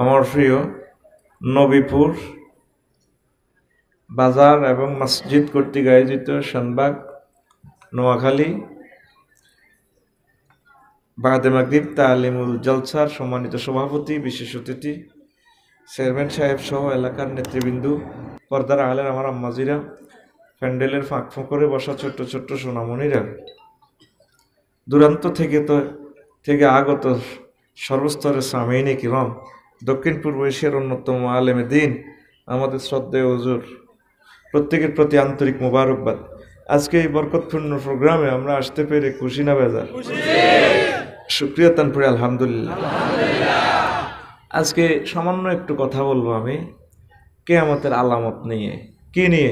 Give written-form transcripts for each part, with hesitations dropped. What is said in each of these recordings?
আমার প্রিয় নবীপুর বাজার এবং মসজিদ কর্তৃক আয়োজিত শানবাগ নোয়াখালী বাদে মাগরিব তালিমুল জলসার সম্মানিত সভাপতি, বিশেষ অতিথি, চেয়ারম্যান সাহেব সহ এলাকার নেতৃবৃন্দ, পর্দার আলের আমার আম্মাজিরা, প্যান্ডেলের ফাঁক ফোঁকরে বসা ছোট্ট ছোট্ট সোনামণিরা, দূরান্ত থেকে আগত সর্বস্তরের সামিনে কিরাম, দক্ষিণ পূর্ব এশিয়ার অন্যতম আলেমে দিন, আমাদের শ্রদ্ধেয় হুজুর, প্রত্যেকের প্রতি আন্তরিক মোবারকবাদ। আজকে এই বরকতপূর্ণ প্রোগ্রামে আমরা আসতে পেরে খুশি না বেজার? শুকরিয়া তানপুরে আলহামদুলিল্লাহ। আজকে সামান্য একটু কথা বলবো আমি কিয়ামতের আলামত নিয়ে। কি নিয়ে?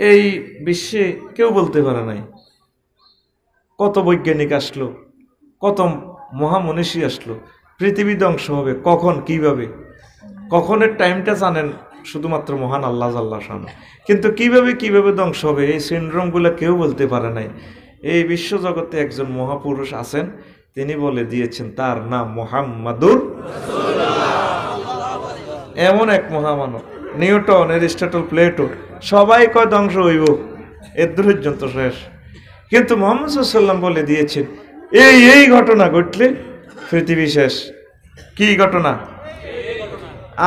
এই বিশ্বে কেউ বলতে পারে নাই কত বৈজ্ঞানিক আসলো, কত মহামনীষী আসলো, পৃথিবী ধ্বংস হবে কখন, কিভাবে, কখনের টাইমটা জানেন শুধুমাত্র মহান আল্লাহ জাল্লাহ শান। কিন্তু কিভাবে ধ্বংস হবে এই সিনড্রোমগুলো কেউ বলতে পারে নাই। এই বিশ্বজগতে একজন মহাপুরুষ আছেন, তিনি বলে দিয়েছেন, তার নাম মুহাম্মাদুর রাসূলুল্লাহ। এমন এক মহামানব, নিউটন, এরিস্টটল, প্লেটো সবাই কয় ধ্বংস হইব, এর পর্যন্ত শেষ। কিন্তু মুহাম্মদ সাল্লাল্লাহু আলাইহি ওয়াসাল্লাম বলে দিয়েছেন এই ঘটনা ঘটলে পৃথিবী শেষ। কি ঘটনা?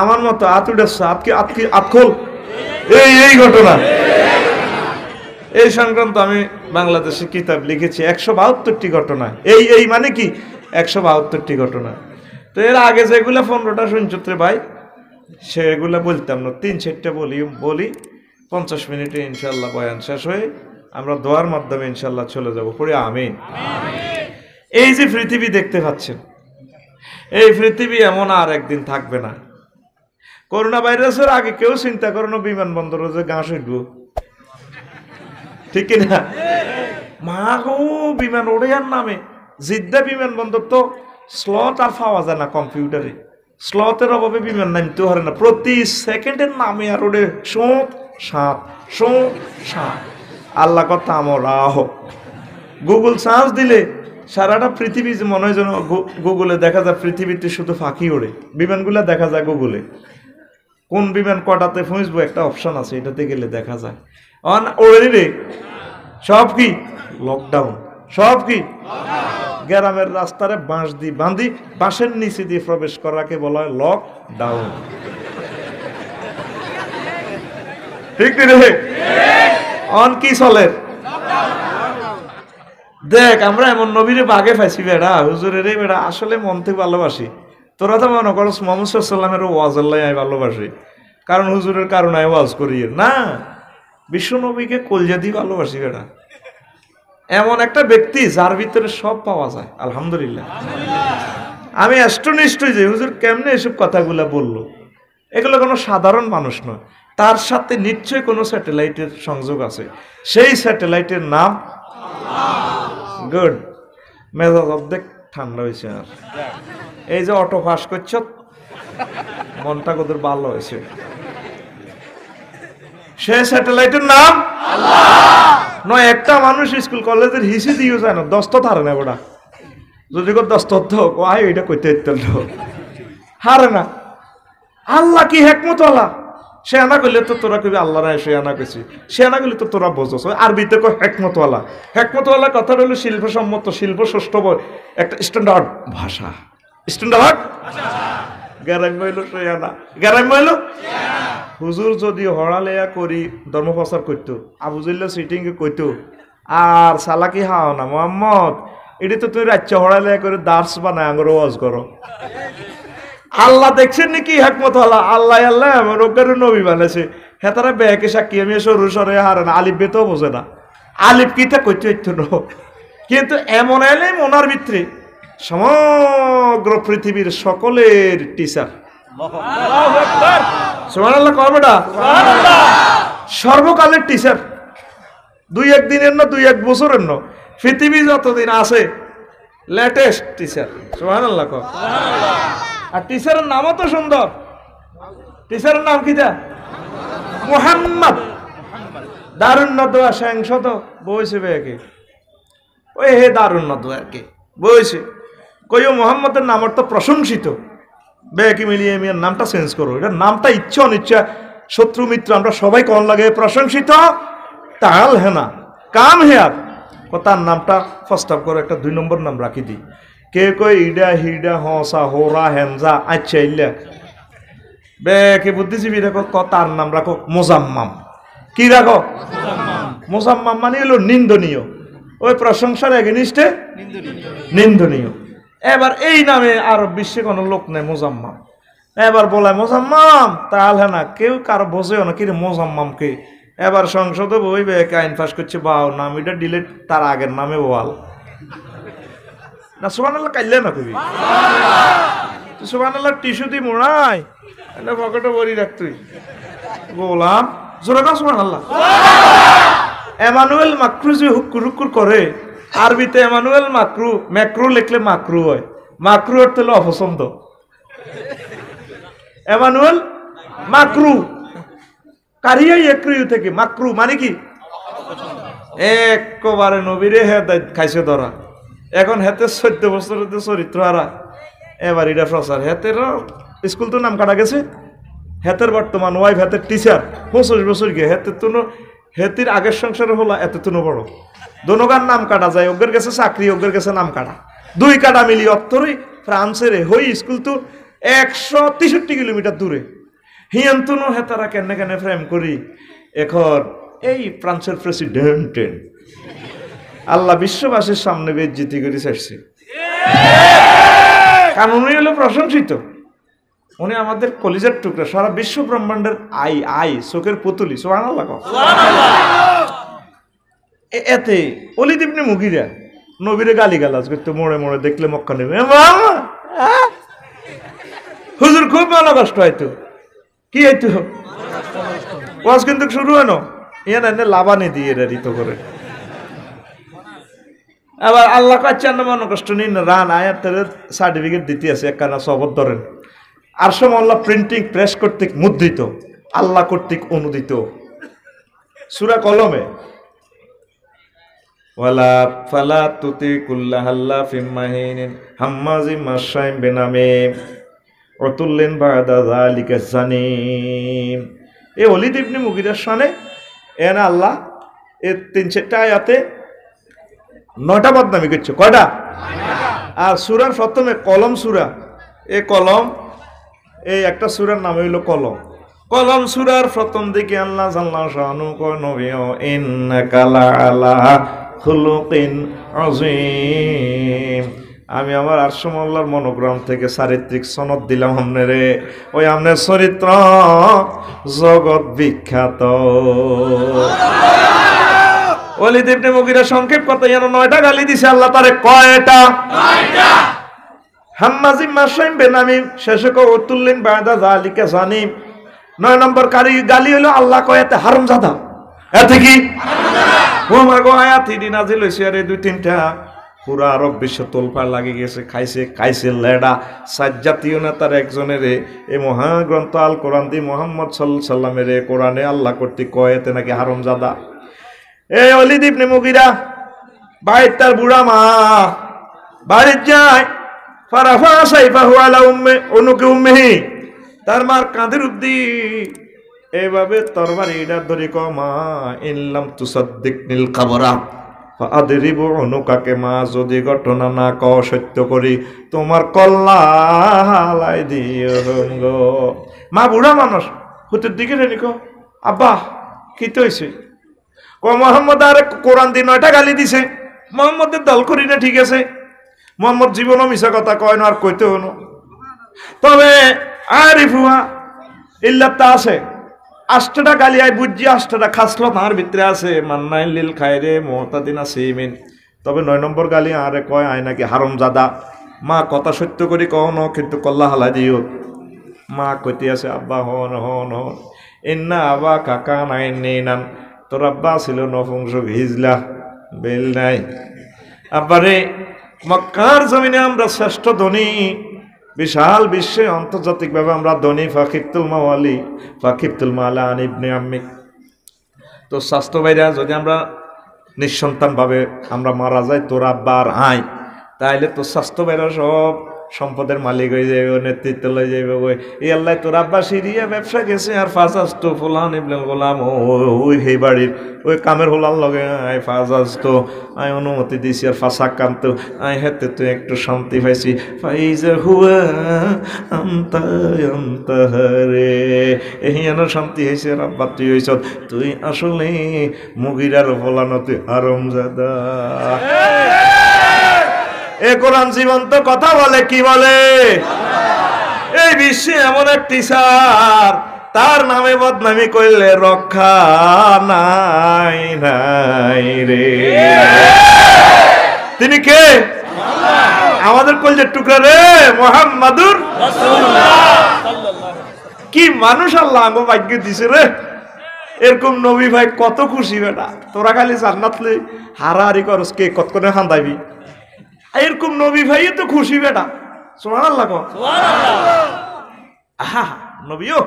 আমার মতো আতখোল এই ঘটনা। এই সংক্রান্ত আমি বাংলাদেশে কিতাব লিখেছি 172টি ঘটনা। এই মানে কি 172টি ঘটনা। তো এর আগে যেগুলা 15টা শুনছত্রে ভাই, সেগুলা বলতাম না, 3-4টা বলি 50 মিনিটে ইনশাল্লাহ বয়ান শেষ হয়ে আমরা দোয়ার মাধ্যমে ইনশাল্লাহ চলে যাব। পড়ে আমিন। এই যে পৃথিবী দেখতে পাচ্ছেন, এই পৃথিবী এমন আর একদিন থাকবে না। করোনা ভাইরাসের আগে কেউ চিন্তা করো বিমানবন্দরে যে ঘাস উঠবো, ঠিক না? মা গো, বিমান ওড়ে আর নামে জিদ্দা বিমানবন্দর তো স্লট আর পাওয়া যায় না কম্পিউটারে, স্লটের অভাবে বিমান নামতে পারে না, প্রতি সেকেন্ডের নামে আর ওড়ে সোঁত সাত। আল্লাহ কথা আমরা গুগল সার্চ দিলে সারাটা পৃথিবী মনে হয় যেন গুগলে দেখা যায় পৃথিবীতে শুধু ফাঁকি ওড়ে, বিমানগুলা দেখা যায় গুগলে। কোন বিমান কটাতে পৌঁছবো একটা অপশন আছে, এটাতে গেলে দেখা যায়। ওড়ে রে সব কি লকডাউন, সব কি গ্রামের রাস্তারে বাঁধি বাঁশের নিচে দিয়ে প্রবেশ করাকে বলা হয় লকডাউন। ঠিক রে? অন কি চলে? দেখ, আমরা এমন নবীরে বাগে পাইছি বেড়া, হুজুরের বেড়া আসলে মন থেকে ভালোবাসি। তোরা তো মনে করো মুহাম্মদ সাল্লাল্লাহু আলাইহি ওয়াসাল্লামের ওয়াজ আল্লাহ আমি ভালোবাসি, কারণ হুজুরের কারণে আমি ওয়াজ করি না, বিশ্ব নবীকে কলজা দিয়ে ভালোবাসি বেড়া। এমন একটা ব্যক্তি যার ভিতরে সব পাওয়া যায়, আলহামদুলিল্লাহ। আমি অ্যাস্ট্রোনিস্ট যে হুজুর কেমনে এসব কথাগুলা বললো, এগুলো কোনো সাধারণ মানুষ নয়, তার সাথে নিশ্চয়ই কোনো স্যাটেলাইটের সংযোগ আছে। সেই স্যাটেলাইটের নাম গুড। মেজাজ অর্ধেক ঠান্ডা হয়েছে। আর এই যে অটো পাস করছ, মনটা কত ভালো হয়েছে। সে স্যাটেলাইটের নাম নয়। একটা মানুষ স্কুল কলেজের হিসি দিয়েও যায় না, দস্ত হারে না ওটা। যদি দস্ত আয় ওইটা করতে হারে না। আল্লাহ কি হেকমত আল্লাহ, সে আনা করলে তো তোরা কবি আল্লাহ রায়, সে আনা করছি, সে আনা করলে তো তোরা বোঝস। আরবিতে কয় হেকমতওয়ালা। হেকমতওয়ালা কথাটা হলো শিল্পসম্মত, শিল্প ষষ্ঠ একটা স্ট্যান্ডার্ড ভাষা, স্ট্যান্ডার্ড। গ্যারাম হইল সে আনা, গ্যারাম হইল। হুজুর যদি হড়ালেয়া করি ধর্মপ্রচার করতো, আবুজুল্লাহ সিটিং করতো, আর সালাকি হাও না মোহাম্মদ, এটি তো তুমি রাজ্য হড়ালেয়া করে দার্স বানায় আঙুর ওয়াজ করো। আল্লাহ দেখছেন নাকি হেকমত আল্লাহ আল্লাহ রোগের নবী বানাইছে। হ্যাঁ, তারা ব্যাকে সাক্ষী আমি সরু সরে হারে না, আলিফ বেতেও বোঝে না, আলিফ কিতা করতে হইতো না। কিন্তু এমন এলে মনার ভিতরে সমগ্র পৃথিবীর সকলের টিচার, সুবহানাল্লাহ কবেটা সর্বকালের টিচার, 2-1 দিনের না 2-1 বছরের না, পৃথিবী যতদিন আছে লেটেস্ট টিচার। সুবহানাল্লাহ কর। আর টিচারের নামও তো সুন্দর। টিচারের নাম কি? মুহাম্মদ। দারুন নদোয়া সাংসদ বইছে বেকে, ওই হে দারুন নদোয়া আর কি বইছে। কইও মোহাম্মদের নাম অর্থ প্রশংসিত, বে কি মিলিয়ে মিয়ার নামটা চেঞ্জ করো, এটার নামটা ইচ্ছা অনিচ্ছা শত্রু মিত্র আমরা সবাই কন লাগে প্রশংসিত তাল হেনা কাম হেয়ার, তার নামটা ফার্স্ট আপ করে একটা 2 নম্বর নাম রাখি দিই। কে কই ইডা হিডা হসা হোরা হেনজা আচ্ছা ইল্লা বে কি বুদ্ধিজীবী রাখো তার নাম রাখো মোজাম্মাম। কি রাখো? মোজাম্মাম মানে হলো নিন্দনীয়, ওই প্রশংসার এগেনিস্টে নিন্দনীয়। এবার এই নামে আর বিশ্বে কোনো লোক নেই মোজাম্মাম। এবার বলে মোজাম্মাম তাহলে না কেউ কারো বোঝেও না কিরে মোজাম্মাম কে। এবার সংসদে বইবে আইন পাস করছে বাও নাম এটা ডিলেট তার আগের নামে ওয়াল না সুবহানাল্লাহ কাইলে না কবি সুবহানাল্লাহ টিস্যু দি মোড়াই এটা পকেটে ভরি রাখ তুই গোলাম জোরে না সুবহানাল্লাহ। এমানুয়েল মাকরু যে হুক্কুর হুক্কুর করে, আরবিতে এমানুয়েল মাকরু ম্যাক্রু লিখলে মাকরু হয়, মাকরু অর্থ হলো অপছন্দ। এমানুয়েল মাকরু কারিয়াই একরিউ থেকে মাকরু মানে কি একবারে নবীরে হে খাইছে ধরা। এখন হেতে 14 বছরের চরিত্র হারা, এবার এটা প্রচার হেতের স্কুল তো নাম কাটা গেছে, হেতের বর্তমান ওয়াইফ হেতের টিচার 25 বছর গিয়ে হেতের তো হেতির আগের সংসারে হলো এত তো বড় দোনোগার নাম কাটা যায়, ওগের গেছে চাকরি ওগের গেছে নাম কাটা, 2 কাটা মিলি অত্তরই ফ্রান্সের হই স্কুল তো 163 কিলোমিটার দূরে। হিয়ন্তনো হেতারা কেনে কেনে ফ্রেম করি এখন এই ফ্রান্সের প্রেসিডেন্টের আল্লাহ বিশ্ববাসীর সামনে বেজ্জিতি করে ছাড়ছে, কারণ উনি হলো প্রশংসিত, উনি আমাদের কলিজার টুকরা, সারা বিশ্ব ব্রহ্মাণ্ডের আই চোখের পুতুলি সুবহানাল্লাহ। এতে ওলিদ ইবনে মুগিরা নবীরে গালিগালাজ করতে মোড়ে মোড়ে দেখলে মক্কা নেবে হুজুর খুব ভালো কষ্ট হয়তো কি হইতো ওয়াজ কিন্তু শুরু হয় না ইয়ান এনে লাভানি দিয়ে রিত করে। আবার আল্লাহ কাচ্চান মনে কষ্ট নিন রান আয়াতের সার্টিফিকেট দিতে আছে একখানা সবর ধরেন, আর সব আল্লাহ প্রিন্টিং প্রেস কর্তৃক মুদ্রিত, আল্লাহ কর্তৃক অনুদিত সূরা কলমে ওয়ালা ফালা তুতি কুল্লাহাল্লা ফিম্মাহিনিন হাম্মাজি মাশাইম বিনামিম উতুল্লিন বাদা যালিকা জানিম। এই ওলিদ ইবনে মুগিরার শানে এনা আল্লাহ এই 3-4টা আয়াতে 9টা বদনামি করছে, কয়টা? আর সূরার প্রথমে কলম সূরা, এই কলম এই একটা সূরার নাম হইল কলম। কলম সূরার প্রথম দিকে আল্লাহ জাল্লা শানু কয় নবিয়্য ইন্নাকা লাআলা খুলুকিন আযীম, আমি আমার আরশমাল্লাহর মনোগ্রাম থেকে চারিত্রিক সনদ দিলাম আপনারে, ওই আপনার চরিত্র জগৎ বিখ্যাত। ওলিদ ইবনে মুগিরা সংক্ষেপ কথা যেন 9টা গালি দিছে আল্লাহ তারে, কয়টা? 9টা। হাম্মাজিম মাশাইম বেনামিম শেষে কয় উতুল্লিন বাদা যালিকা জানিম। 9 নম্বর গালি হলো আল্লাহ কয় এতে হারামজাদা, এতে কি হারামজাদা। ও মা গো আয়াত হিদি নাজিল হইছে আরে 2-3টা পুরা আরব বিশ্ব তোলপাড় লাগি গেছে, খাইছে লেডা। সাজ্জাতীয় নেতার একজনের এই মহাগ্রন্থ আল কোরআন দি মুহাম্মদ সাল্লাল্লাহু আলাইহি সাল্লামের কোরআনে আল্লাহ কর্তৃক কয় এতে নাকি হারামজাদা। এই ওলিদ ইবনে মুগিরা বাইর তার বুড়া মা বাড়ির যায়, ফারাফা সাইফাহু আলা উম্মে উনুকি উম্মিহি, তার মার কাঁধের উদ্দি এইভাবে তরবারি এটা ধরি কমা ইনলাম তুসাদ্দিকনিল খাবরা ফাআদরিবু উনুকাকে, মা যদি ঘটনা না কও সত্য করি তোমার কল্লা হালাই দিও গো। মা বুড়া মানুষ হুতের দিকে রেনি কো আব্বা কি তো হইছে, ক মোহাম্মদ আরে কোরআন দিয়ে 9টা গালি দিছে, মোহাম্মদের দল করি না ঠিক আছে, মোহাম্মদ জীবনও মিশা কথা কয় না আর কইতে হনো, তবে আরিফুহা ইল্লাতা আছে 8টা গালি আই বুঝছি 8টা খাসলো তার ভিতরে আছে মান্নাইন লিল খায়রে মুতাদিনা সিমিন। তবে 9 নম্বর গালি আরে কয় আয় নাকি হারামজাদা। মা কথা সত্য করি কখনো কিন্তু কল্লা হালা দিও। মা কইতে আছে আব্বা হন হন হন ইন্না আবা কাকা নাই নেনান, তোর আব্বা ছিল নপুংসক হিজলা বেল নাই। আব্বারে মক্কার জমিনে আমরা শ্রেষ্ঠ ধনী, বিশাল বিশ্বে আন্তর্জাতিকভাবে আমরা ধনী, ফাকিবতুল মাওয়ালি ফাকিবতুল মালা আন ইবনে আম্মি। তো স্বাস্থ্য ভাইরা যদি আমরা নিঃসন্তানভাবে আমরা মারা যাই, তোর আব্বা আর আই, তাইলে তোর স্বাস্থ্য বেরো সব সম্পদের মালিক হয়ে যাবে, নেতৃত্ব লয়ে যাবে। ওই এই আল্লাহ তোর আব্বা সিরিয়া ব্যবসা গেছে আর ফাজাস তো ফুলান ইবনুল গোলাম ওই সেই বাড়ির ওই কামের হোলার লগে আয় ফাজাস তো আয় অনুমতি দিছি আর ফাঁসা কান্ত আয় হেতে তুই একটু শান্তি পাইছি। ফাইজা হুয়া আন্তা আন্তা রে এহিয়ানো শান্তি হয়েছে। আর আব্বা তুই হয়েছ তুই আসলে মুগিরার ফলানো তুই হারামজাদা। এ কোরআন জীবন্ত কথা বলে, কি বলে? এই বিশ্বে এমন এক টিচার, তার নামে বদনামি করলে রক্ষা নাই নাই রে। তিনি কে? আমাদের কলজের টুকরা রে, মুহাম্মাদুর রাসূলুল্লাহ। কি মানুষ আল্লাহ আমাকে ভাগ্য দিছে রে, এরকম নবী ভাই কত খুশি বেটা। তোরা খালি জান্নাত লই হারাহারি করস, কে কতক্ষণে খান্দাইবি। এরকম নবী ভাই তো খুশি বেটা। সুবহানাল্লাহ কও, সুবহানাল্লাহ। আহা নবীও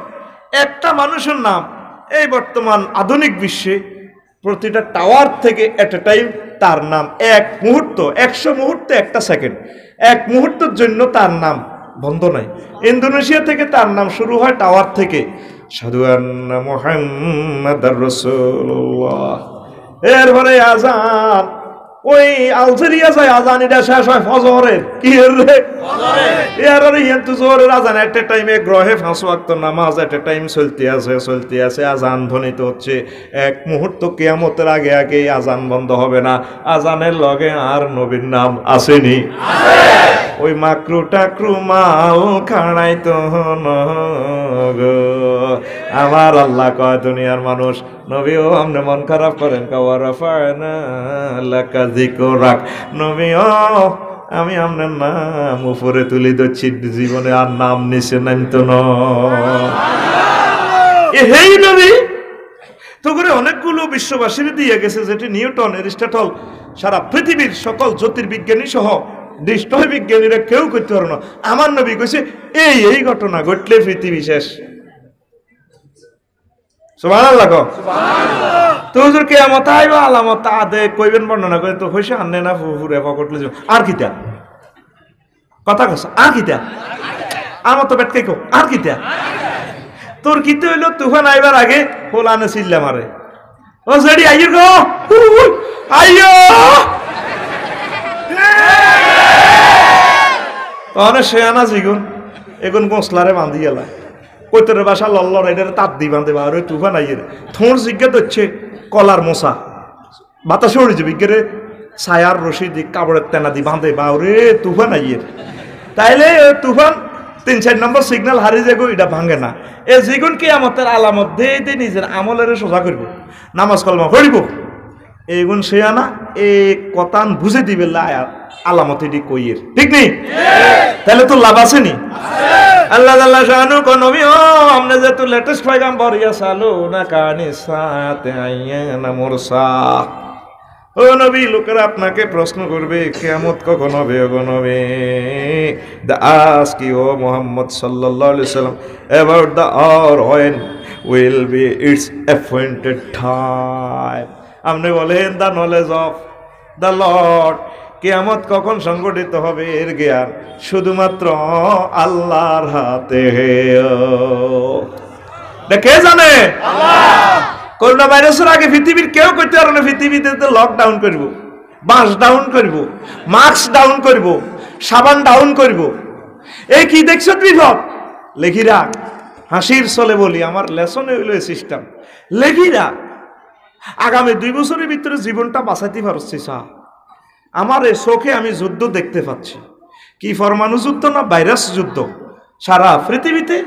একটা মানুষের নাম এই বর্তমান আধুনিক বিশ্বে প্রতিটা টাওয়ার থেকে এট এ টাইম তার নাম, এক মুহূর্ত 100 মুহূর্তে একটা সেকেন্ড, এক মুহূর্তের জন্য তার নাম বন্ধ নাই। ইন্দোনেশিয়া থেকে তার নাম শুরু হয় টাওয়ার থেকে, আশহাদু আন্না মুহাম্মাদার রাসূলুল্লাহ। এরপরে আজান, ওই আলজেরিয়া যায় আজান, এটা শেষ হয় ফজরের। কি রে ফজরের হিন্দু জোহরের আজান এট এ টাইমে গ্রহে 5 ওয়াক্ত নামাজ এট এ টাইম চলতে আছে। আজান ধ্বনিত হচ্ছে এক মুহূর্ত, কিয়ামতের আগে আগে আজান বন্ধ হবে না। আজানের লগে আর নবীর নাম আসেনি। ওই মাকরু টাকরু মাল খাড়াই তো আমার আল্লাহ কয় দুনিয়ার মানুষ নবীও আপনি মন খারাপ করেন কাওয়ারাফানালাকা নবীও আমি আপনার নাম উপরে তুলে দিচ্ছি, জীবনে আর নাম নিচে নামতো না। এই নবী তো করে অনেকগুলো বিশ্ববাসীর দিয়ে গেছে, যেটি নিউটন, এরিস্টটল, সারা পৃথিবীর সকল জ্যোতির্বিজ্ঞানী সহ দৃষ্টয় বিজ্ঞানীরা কেউ করতে পারো না। আমার নবী কইছে এই ঘটনা ঘটলে পৃথিবী শেষ। সুবহানাল্লাহ কও, সুবহানাল্লাহ। তো হুজুর কিয়ামত আইবা আলামত আদে কইবেন বর্ণনা করে তো হইছে আন্নে না ফুফুরে পকটলে আর কিতা কথা কস, আর কিতা আমার তো বেটকে কো, আর কিতা তোর কিতে হইলো তুফান আইবার আগে হোলানে সিল্লা মারে। ও জেডি আইয়ো গো, আইয়ো তখন সে আনা জিগুন এগুন গোসলারে বান্ধি গেলা কৈতরে বাসা লল্লর এটার তাঁত দি বাঁধে বা ওই তুফান আইয়ের থোঁড় জিজ্ঞাত হচ্ছে কলার মশা বাতাসে উড়ে যাবে গেরে ছায়ার রশি দি কাপড়ের তেনা দি বাঁধে বা ওরে তুফান আইয়ের। তাইলে তুফান 3-4 নম্বর সিগন্যাল হারিয়ে যাবো, এটা ভাঙে না। এ জিগুন কি আমাদের আলামত দিয়ে নিজের আমলের সোজা করব, নামাজ কলমা পড়িব। এইগুন সে আনা এই কথান বুঝে দিবে আলামত এটি কইয়ের, ঠিক নেই? তাহলে তো লাভ আছে নি? আল্লাহ আল্লাহ শানু কোন নবী ও আমনে যে তো লেটেস্ট পয়গাম্বর ইয়া সালু না কানি সাতে আইয়ানা মুরসা। ও নবী, লোকেরা আপনাকে প্রশ্ন করবে কিয়ামত কখন হবে গো নবী। They ask you O Muhammad সাল্লাল্লাহু আলাইহি সাল্লাম about the hour when will be its appointed time. আপনি বলেন the knowledge of the lord, কিয়ামত কখন সংগঠিত হবে এর জ্ঞান শুধুমাত্র আল্লাহর হাতে। কে জানে? আল্লাহ। করোনা ভাইরাসের আগে পৃথিবীর কেউ করতে পারবে না। পৃথিবীতে লকডাউন করব, বাস ডাউন করব, মাস্ক ডাউন করব, সাবান ডাউন করব। এই কি দেখছ বিভব? লেখিরা হাসির চলে বলি, আমার লেসনে হইল এই সিস্টেম। লেখিরা আগামী 2 বছরের ভিতরে জীবনটা বাঁচাইতে পারছি। আমার এই চোখে আমি যুদ্ধ দেখতে পাচ্ছি। কি পরমাণু যুদ্ধ না ভাইরাস যুদ্ধ। সারা পৃথিবীতে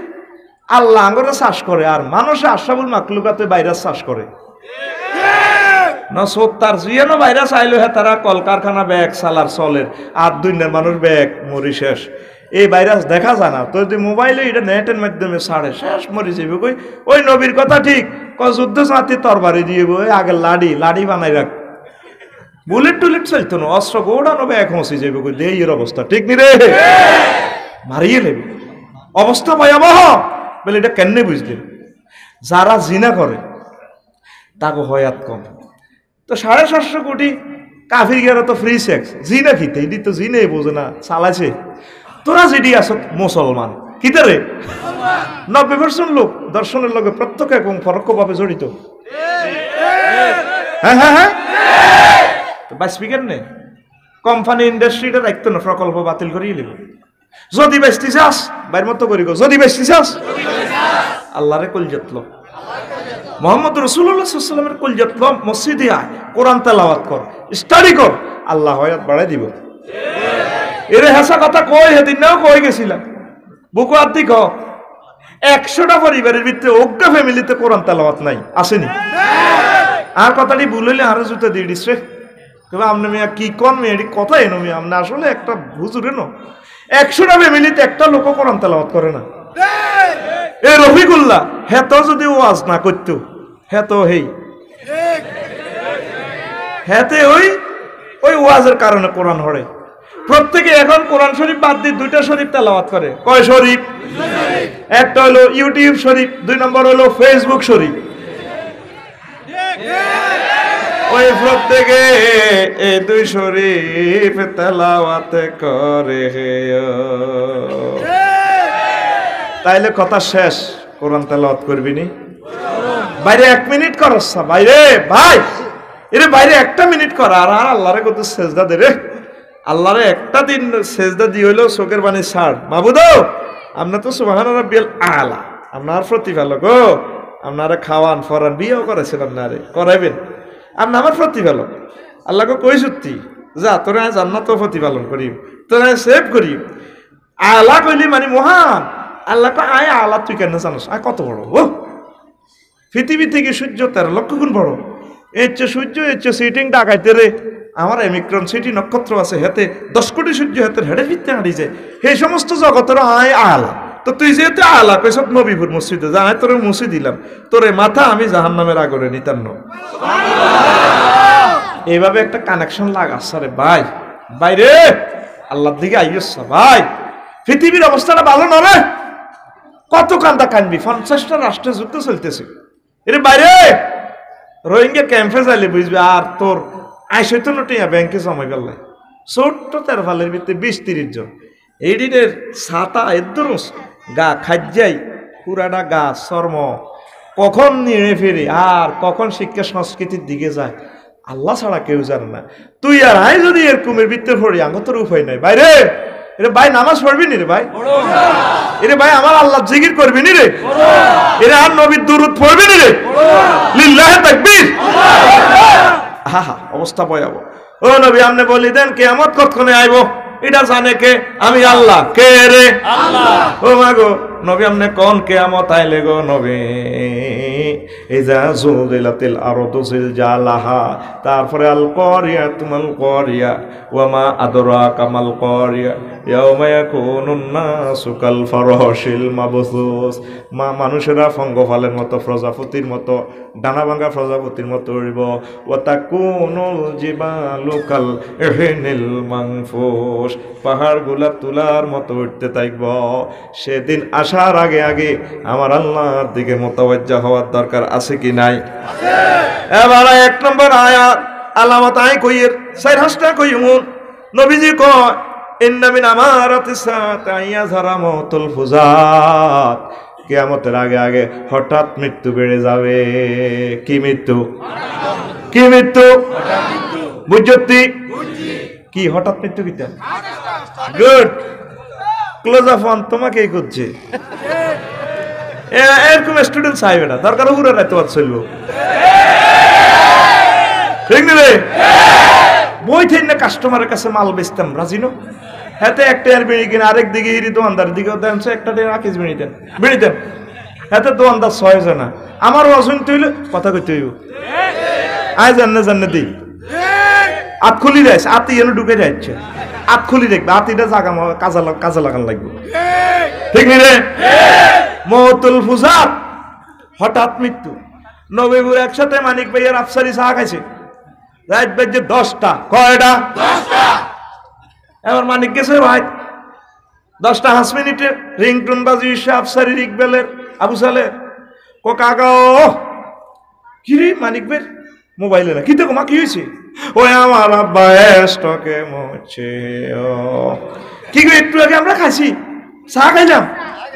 আল্লাহ আঙ্গরে চাষ করে আর মানুষে আশরাফুল মাখলুকাতে ভাইরাস চাষ করে না। সত্তার জিয়ানো ভাইরাস আইলো হ্যাঁ তারা কলকারখানা ব্যাগ সালার চলের আর দুনিয়ার মানুষ ব্যাগ মরি শেষ। এই ভাইরাস দেখা যায় না তো, যদি মোবাইলে এটা নেটের মাধ্যমে ছাড়ে শেষ মরি যাবে। কই ওই নবীর কথা ঠিক, যুদ্ধ চাঁতি তরবারি দিয়ে বই আগে লাড়ি বানাই রাখ, বুলেট টুলেট চলতো না, অস্ত্র গোড়ানো ব্যাগ হসি যাবে। কই দে এর অবস্থা ঠিক নি রে, মারিয়ে নেবে অবস্থা ভয়াবহ। বলে এটা কেন বুঝলেন? যারা জিনা করে তাকে হয়াত কম। তো 750 কোটি কাফির গেরা তো ফ্রি সেক্স জি না খিতে এটি তো জি নেই বোঝে না চালাইছে তোরা যেটি আস মুসলমান কিতে রে 90% লোক দর্শনের লগে প্রত্যক্ষ এবং পরোক্ষভাবে জড়িত হ্যাঁ হ্যাঁ হ্যাঁ বা স্পিকার নেই কোম্পানি ইন্ডাস্ট্রিটা রাখতো না প্রকল্প বাতিল করিয়ে নেব যদি বেশি চাস বাইর মতো করি গো যদি বেশি চাস আল্লাহরে কল যত্ল মোহাম্মদ রাসূলুল্লাহ সাল্লাল্লাহু আলাইহি ওয়াসাল্লামের কল যত্ল মসজিদে আয় কোরআন তেলাওয়াত কর স্টাডি কর আল্লাহ হায়াত বাড়াই দিব এরে হাসা কথা কই হেদিন নাও কই গেছিলাম বুকু আত্তি ক 100টা পরিবারের ভিতরে অজ্ঞা ফ্যামিলিতে কোরআন তেলাওয়াত নাই আসেনি আর কথাটি ভুল হইলে আরো জুতা দিয়ে দিস রে আপনি মিয়া কি কোন মেয়ে কথা এনো মিয়া আপনি আসলে একটা হুজুরে নো 100টা ফ্যামিলিতে একটা লোক কোরআন তেলাওয়াত করে না এ রফিকুল্লাহ হেত যদি ওয়াজ না করতো হেত হেই হেতে ওই ওয়াজের কারণে কোরআন হরে প্রত্যেকে এখন কোরআন শরীফ বাদ দিয়ে 2টা শরীফ তেলাওয়াত করে কয় শরীফ একটা হলো ইউটিউব শরীফ 2 নম্বর হলো ফেসবুক শরীফ ওই প্রত্যেকে এই 2 শরীফ তেলাওয়াত করে তাইলে কথা শেষ কোরআন তেলাওয়াত করবি নি বাইরে 1 মিনিট করছ বাইরে ভাই এরে বাইরে 1টা মিনিট কর আর আল্লাহরে কত সেজদা দে রে আল্লাহরে একটা দিন সেজদা দি হইলো চোখের পানি ছাড় মাবুদ আপনি তো সুবহান রাব্বিয়াল আলা আপনার প্রতিপালক গো আপনারা খাওয়ান ফরান বিয়েও করেছেন আপনারে করাইবেন আপনি আমার প্রতিপালক আল্লাহকে কই সত্যি যা তোরা জান্নাত প্রতিপালন করি তোরা সেভ করি আলা কইলি মানে মহান আল্লাহকে আয় আলা তুই কেন জানোস আয় কত বড় ও পৃথিবী থেকে সূর্য 13 লক্ষ গুণ বড় এর চেয়ে সূর্য এর চেয়ে সিটিং ডাকাইতে রে আমার এমিক্রন সিটি নক্ষত্র আছে হেতে 10 কোটি সূর্য হেতে হেডে ফিরতে হাঁটি যায় এই সমস্ত জগতের আয় আলা তো তুই যেহেতু আলা কইস নবীপুর মসজিদে যা তোরে মুছে দিলাম তোরে মাথা আমি জাহান্নামের আগরে নিতাম না এইভাবে একটা কানেকশন লাগাস রে ভাই বাইরে আল্লাহর দিকে আইয়স ভাই পৃথিবীর অবস্থাটা ভালো না রে কত কান্দা কানবি 50টা রাষ্ট্রে যুদ্ধ চলতেছে এর বাইরে রোহিঙ্গা ক্যাম্পে যাইলে বুঝবি আর তোর আইসই তো নটিয়া ব্যাংকে জমা গেল ছোট্ট তার ফালের ভিতরে 20-30 জন এইদিনের ছাতা এদরস গা খাজ্জাই পুরাটা গা চর্ম কখন নিয়ে ফিরে আর কখন শিক্ষা সংস্কৃতির দিকে যায় আল্লাহ ছাড়া কেউ জানে না তুই আর আই যদি এরকমের ভিতরে পড়ি আঙ্গ তোর উপায় নাই বাইরে এরে ভাই নামাজ পড়বি নি রে ভাই এরে ভাই আমার আল্লাহ জিকির করবি নি রে এরে আর নবীর দুরূদ পড়বি নি রে লিল্লাহি তাকবীর আহা অবস্থা ভয়াবহ ও নবী আপনি বলি দেন কিয়ামত কতক্ষণে আইবো এটা জানে কে আমি আল্লাহ কে রে আল্লাহ ও মাগো নবী আপনি কোন কিয়ামত আইলে গো নবী ইজা জুলজিলাতিল আরদু জিলজালাহা তারপরে আল কারিয়া তুমাল কারিয়া ওয়া মা আদরাকা মাল কারিয়া ইয়াউমা ইয়াকুনুন নাসু কাল ফারাশিল মাবসুস মানুষেরা পঙ্গপালের মতো প্রজাপতির মতো ডানা ভাঙা প্রজাপতির মতো উড়িব ওয়া তাকুনুল জিবালু কাল ইহনিল মানফুস পাহাড়গুলা তুলার মতো উঠতে থাকব সেদিন আসার আগে আগে আমার আল্লাহর দিকে মুতাওয়াজ্জা হওয়ার দরকার আছে কি নাই আছে এবার 1 নম্বর আয়াত আলামত আই কইয়ের 4 কইমুন নবীজি কয় ইন্না মিন আমারাতিস সাআতি ইয়াযরা মাউতুল ফুজাত কিয়ামতের আগে আগে হঠাৎ মৃত্যু বেড়ে যাবে কি মৃত্যু কি মৃত্যু বুঝতি কি হঠাৎ মৃত্যু কিটা গুড ক্লোজ আপ অন তোমাকে এই করছে এরকম স্টুডেন্ট চাইবে না দরকার উপরে রাইতে আর চলবো ঠিক রে বই থেকে না কাস্টমারের কাছে মাল বেচতাম রাজিনো হাতে একটা আর বিড়ি কিনে আরেক দিকে ইরি দোকানদার দিকে দেন একটা দেন আকিস বিড়ি দেন হাতে দোকানদার 6 জনা আমার ওজন তুইল কথা কইতে হইব আয় জান্নে দি আত খুলি যাইছে আতি এনে ঢুকে যাচ্ছে আত খুলি দেখবে আতিটা জাগা কাজে লাগান লাগবে ঠিক রে মৌতুল ফুজাত হঠাৎ মৃত্যু নবীপুর একসাথে মানিক ভাইয়ের আফসারি চা খাইছে রাত বাজে 10টা কয়টা 10টা এবার মানিক গেছে ভাই 10টা 5 মিনিটে রিংটোন বাজিয়েছে আফসারি ইকবালের আবু সালের ও কাকা কি রে মানিক ভাই মোবাইলে না কি দেখো মা কি হয়েছে ওই আমার আব্বা স্টকে মরছে। কি গো একটু আগে আমরা খাইছি, চা খাইলাম,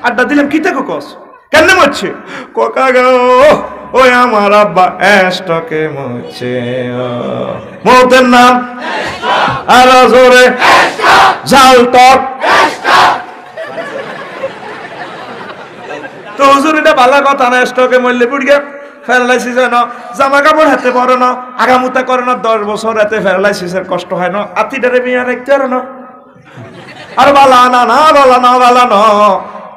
আড্ডা দিলাম, কি থেকে কস কেন মরছে? কোকা গো ওই আমার আব্বা স্টকে মরছে। মৌতের নাম আর জোরে জাল টক। তো হুজুর এটা ভালো কথা না, স্টকে মরলে বুড়িয়া প্যারালাইসিস হয় না, জামা কাপড় হাতে পরে না, আগামুতা করে না, 10 বছর হাতে প্যারালাইসিসের কষ্ট হয় না, আতিটারে বিয়া রাখতে পারে না। আর বালা না না বালা না বালা না,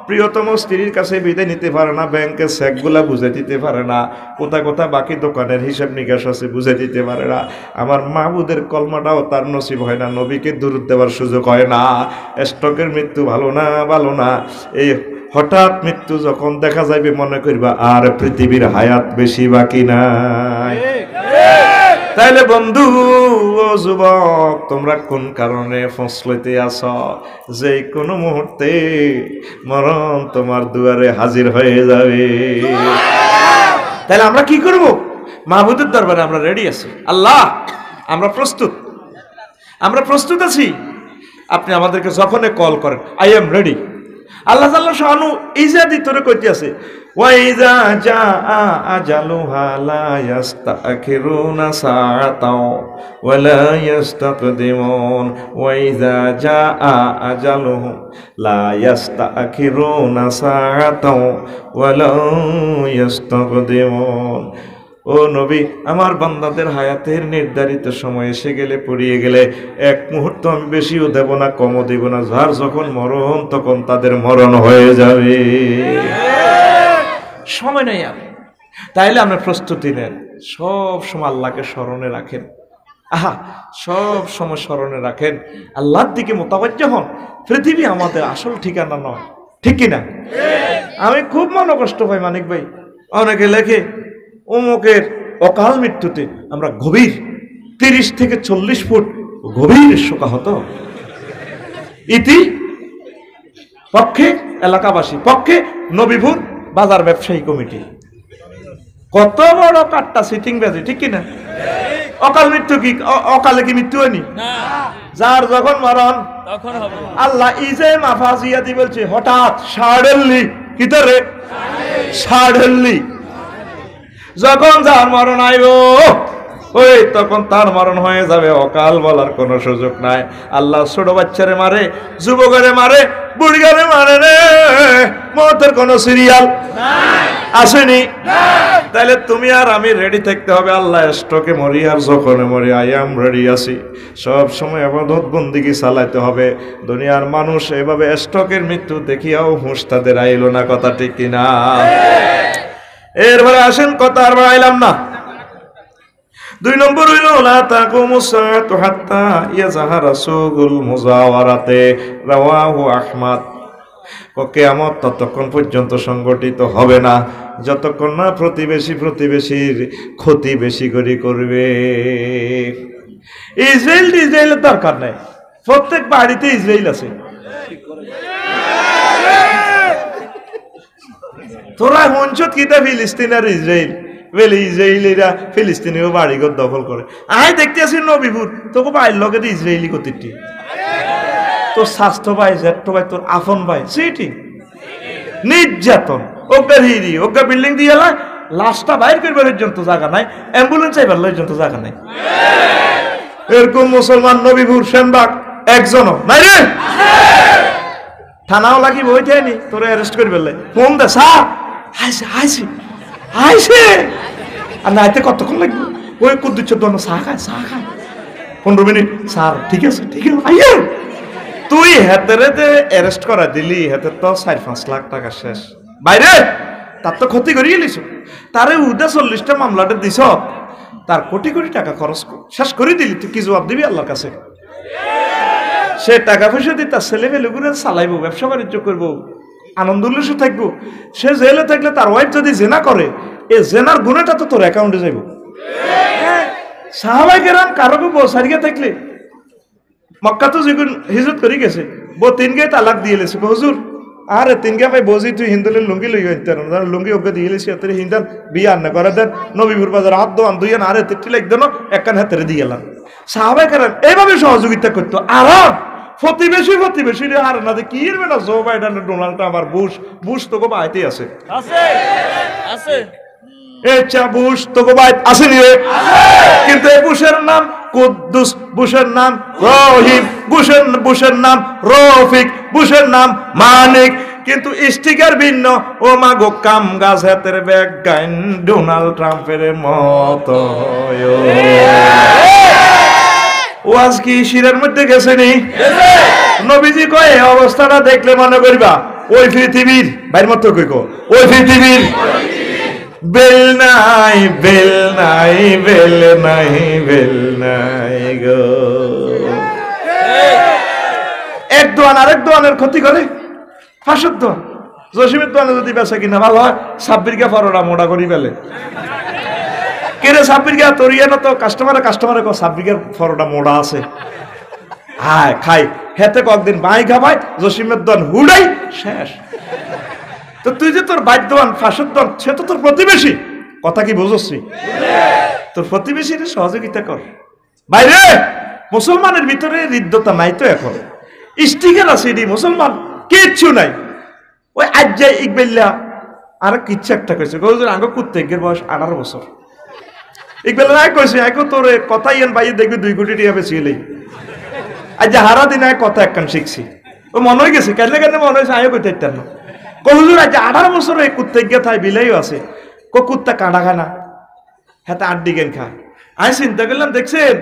প্রিয়তম স্ত্রীর কাছে বিদায় নিতে পারে না, ব্যাংকের চেকগুলা বুঝে দিতে পারে না, কোথায় কোথায় বাকি দোকানের হিসাব নিকাশ আছে বুঝে দিতে পারে না। আমার মাহবুদের কলমাটাও তার নসিব হয় না, নবীকে দূরত দেওয়ার সুযোগ হয় না। স্টকের মৃত্যু ভালো না, ভালো না। এই হঠাৎ মৃত্যু যখন দেখা যাবে মনে করবা আর পৃথিবীর হায়াত বেশি বাকি নাই। তাইলে বন্ধু ও যুবক, তোমরা কোন কারণে ফসলতে আস? যে কোনো মুহূর্তে মরণ তোমার দুয়ারে হাজির হয়ে যাবে। তাহলে আমরা কি করব? মাহবুদের দরবারে আমরা রেডি আছি। আল্লাহ আমরা প্রস্তুত, আমরা প্রস্তুত আছি। আপনি আমাদেরকে যখনই কল করেন, আই এম রেডি। আল্লাহ তাআলা শানু ইজাদি তোরে কইতে আছে, ওয়া ইজা জাআ আজালুহা লা ইস্তাখিরুনা সাআতাও ওয়া লা ইস্তাকদিমুন, ওয়া ইজা জাআ আজালুহুম লা ইস্তাখিরুনা সাআতাও ওয়া লা ইস্তাকদিমুন। ও নবী, আমার বান্দাদের হায়াতের নির্ধারিত সময় এসে গেলে, পড়িয়ে গেলে এক মুহূর্ত আমি বেশিও দেব না, কমও দেব না। যার যখন মরণ তখন তাদের মরণ হয়ে যাবে, সময় নেই আর। তাইলে আমরা প্রস্তুতি নেন, সব সময় আল্লাহকে স্মরণে রাখেন। আহা, সব সময় স্মরণে রাখেন, আল্লাহর দিকে মোতাবজ্জহ হন। পৃথিবী আমাদের আসল ঠিকানা নয়, ঠিক কিনা? আমি খুব মনে কষ্ট পাই মানিক ভাই, অনেকে লেখে অমুকের অকাল মৃত্যুতে আমরা গভীর 30 থেকে 40 ফুট গভীর শোকাহত। ইতি পক্ষে এলাকাবাসী, পক্ষে নবীপুর বাজার ব্যবসায়ী কমিটি। কত বড় কাটটা সিটিং বাজি, ঠিক কিনা? অকাল মৃত্যু কি অকালে কি মৃত্যু হয়নি? যার যখন মরণ আল্লাহ ইজে মাফাজিয়াদি বলছে, হঠাৎ সাডেনলি, কি তোরে সাডেনলি যখন যার মরণ আইব, ওই তখন তার মরণ হয়ে যাবে, অকাল বলার কোনো সুযোগ নাই। আল্লাহ ছোট বাচ্চারে মারে, যুবকেরে মারে, বুড়িগারে মারে রে, মতের কোনো সিরিয়াল আসেনি। তাহলে তুমি আর আমি রেডি থাকতে হবে। আল্লাহ স্টকে মরি আর যখন মরি, আই এম রেডি আছি। সব সময় ইবাদত বন্দেগী চালাইতে হবে। দুনিয়ার মানুষ এভাবে স্টকের মৃত্যু দেখিয়াও হুঁশ তাদের আইলো না, কথা ঠিক কিনা? এরপরে আসেন, কথা আর বাড়াইলাম না। 2 নম্বর হইল লা তাকুমুস সাআতু হাত্তা ইয়াযহারা সুগুল মুজাওয়ারাতে, রাওয়াহু আহমদ। কিয়ামত ততক্ষণ পর্যন্ত সংগঠিত হবে না যতক্ষণ না প্রতিবেশী প্রতিবেশীর ক্ষতি বেশি করে করবে। ইসরায়েলের দরকার নাই, প্রত্যেক বাড়িতে ইসরায়েল আছে। তোরা মঞ্চত কিতা ফিলিস্তিন আর ইসরায়েল বলে, ইসরায়েলিরা ফিলিস্তিনীয় বাড়িঘর দখল করে। আই দেখতে আসি নবীপুর, তোকে বাইর লগে ইসরায়েলি কতিটি, তোর স্বাস্থ্য ভাই, জ্যাঠো ভাই, তোর আফন ভাই, সেটি নির্যাতন। ওকে হিরি, ওকে বিল্ডিং দিয়ে লাশটা বাইর করবার পর্যন্ত জায়গা নাই, অ্যাম্বুলেন্স চাইবার পর্যন্ত জায়গা নাই। এরকম মুসলমান নবীপুর, সেনবাগ একজনও নাই রে। থানাও লাগি বই দেয়নি, তোরা অ্যারেস্ট করে ফেললে, ফোন দে, স্যার আইসে আইসে আইসে। আর নাইতে কতক্ষণ লাগবে? ওই কুদ্দুচ্ছ দোনো চা খায়, চা খায় 15 মিনিট। স্যার ঠিক আছে, ঠিক আছে, আইয়ে। তুই হেতেরে অ্যারেস্ট করা দিলি, হেতে তো 4-5 লাখ টাকা শেষ। বাইরে তার তো ক্ষতি করিয়ে গেলিস। তারে উদে 40টা মামলাটা দিছ, তার কোটি কোটি টাকা খরচ শেষ করে দিলি। তুই কি জবাব দিবি আল্লাহর কাছে? সে টাকা পয়সা দিয়ে তার ছেলে পেলেগুলো চালাইবো, ব্যবসা বাণিজ্য করবো, আনন্দ উল্লাসে থাকবো। সে জেলে থাকলে তার ওয়াইফ যদি জেনা করে, এই জেনার গুণাটা তো তোর অ্যাকাউন্টে যাইব। সাহাবায়ে কেরাম কারো বউ সারিয়ে থাকলে, মক্কা তো যখন হিজরত করে গেছে, বউ 3 গায়ে তালাক দিয়ে লেছে, হুজুর আরে তিনকে ভাই বজি তুই হিন্দুলের লুঙ্গি লই হইতেন লুঙ্গি ওকে দিয়ে লিছি তোর হিন্দান বিয়া না করে দেন নবীপুর বাজার হাত দোয়ান দুইয়ান আরে তিনটি লাগ দেন একখান হাতে দিয়ে গেলাম সাহাবায়ে কেরাম এইভাবে সহযোগিতা করতো আর প্রতিবেশী রে আর না কি এর না জো বাইডেন ডোনাল্ড ট্রাম্প আর বুশ তোকে বাইতে আছে বুশ তোকে বাইত আসেনি রে কিন্তু এই বুশের নাম কুদ্দুস, বুশের নাম রহিম, বুশের নাম রফিক, বুশের নাম মানিক, কিন্তু স্টিকার ভিন্ন। ও মা গো কাম গাছ হাতের ব্যাগ গাইন ডোনাল্ড ট্রাম্পের মতো ওয়াজ কি শিরের মধ্যে গেছে নি? নবীজি কয় এই অবস্থাটা দেখলে মনে করবা ওই পৃথিবীর বাইর মতো কই গো ওই পৃথিবীর বেল নাই বেল নাই বেল নাই বেল নাই গো। এক দোয়ান আরেক দোয়ানের ক্ষতি করে। ফাঁসের দোয়ান জসিমের দোয়ানে যদি বেচা কিনা ভালো হয়, সাব্বির কে ফরোটা মোটা করি ফেলে কেরে সাব্বির কে তরিয়া না তো কাস্টমারে কো সাব্বির কে ফরোটা মোটা আছে হায় খাই হেতে কয়েকদিন বাই খাবাই জসিমের দোয়ান হুড়াই শেষ। তো তুই যে তোর বাইর দোয়ান ফাঁসের দোয়ান সে তো তোর প্রতিবেশী, কথা কি বুঝছি? তোর প্রতিবেশীর সহযোগিতা কর। বাইরে মুসলমানের ভিতরে হৃদ্যতা নাই তো এখন, স্টিকার আছে এটি মুসলমান কিচ্ছু নাই। ওই আজ্জা ইকবাল্লা আর কিচ্ছু একটা কইছে আগে কুত্তে গের বয়স 18 বছর। ইকবাল না কইছে এক তোর কথাই এন বাইরে দেখবি 2 কোটি টাকা বেশিলেই আজ হারা দিন কথা একখান শিখছি। ও মনে হয়ে গেছে কেন মনে হয়েছে আয়ও কইতে ইত্যার না হুজুর আজ 18 বছর এই কুত্তে গিয়ে থাই বিলাইও আছে কুত্তা কাঁটা খায় না হাতে 8 দিকেন খায়। আমি চিন্তা করলাম দেখছেন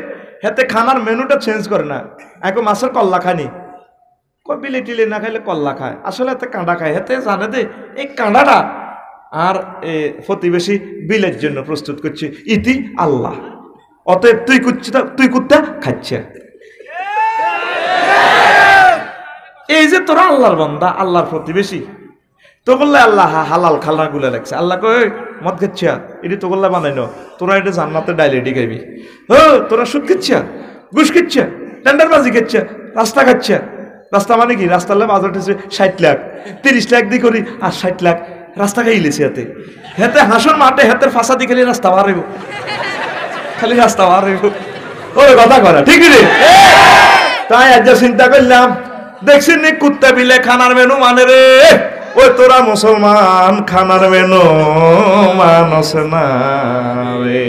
হাতে খানার মেনুটা চেঞ্জ করে না, এক মাছের কল্লা খানি বিলে টিলে না খাইলে কল্লা খায়, আসলে হাতে কাঁটা খায়। হাতে জানে দে এই কাঁটাটা আর প্রতিবেশী বিলের জন্য প্রস্তুত করছে, ইতি আল্লাহ, অতএব তুই কুত্তা খাচ্ছে। এই যে তোরা আল্লাহর বান্দা আল্লাহর প্রতিবেশী, তো বললে আল্লাহ হালাল খালা গুলা লাগছে। আল্লাহ কই মদ খাচ্ছা এটি তো বললে বানাই না, তোরা এটা জান্নাতের ডাইলেটি খাইবি। তোরা সুদ খাচ্ছা, ঘুষ খাচ্ছা, টেন্ডারবাজি খাচ্ছা, রাস্তা খাচ্ছা। রাস্তা মানে কি? রাস্তার বাজার হচ্ছে 60 লাখ 30 লাখ দিয়ে করি আর 60 লাখ রাস্তা খাইলেছি হাতে হাতে হাসন মাঠে হাতের ফাঁসা দিয়ে খালি রাস্তা বার হইব, খালি রাস্তা বার হইব। ওই কথা করা ঠিক রে? তাই আজ চিন্তা করলাম দেখছি নি কুত্তা বিলে খানার মেনু মানে রে, ওই তোরা মুসলমান খানার মেনু মানস না রে।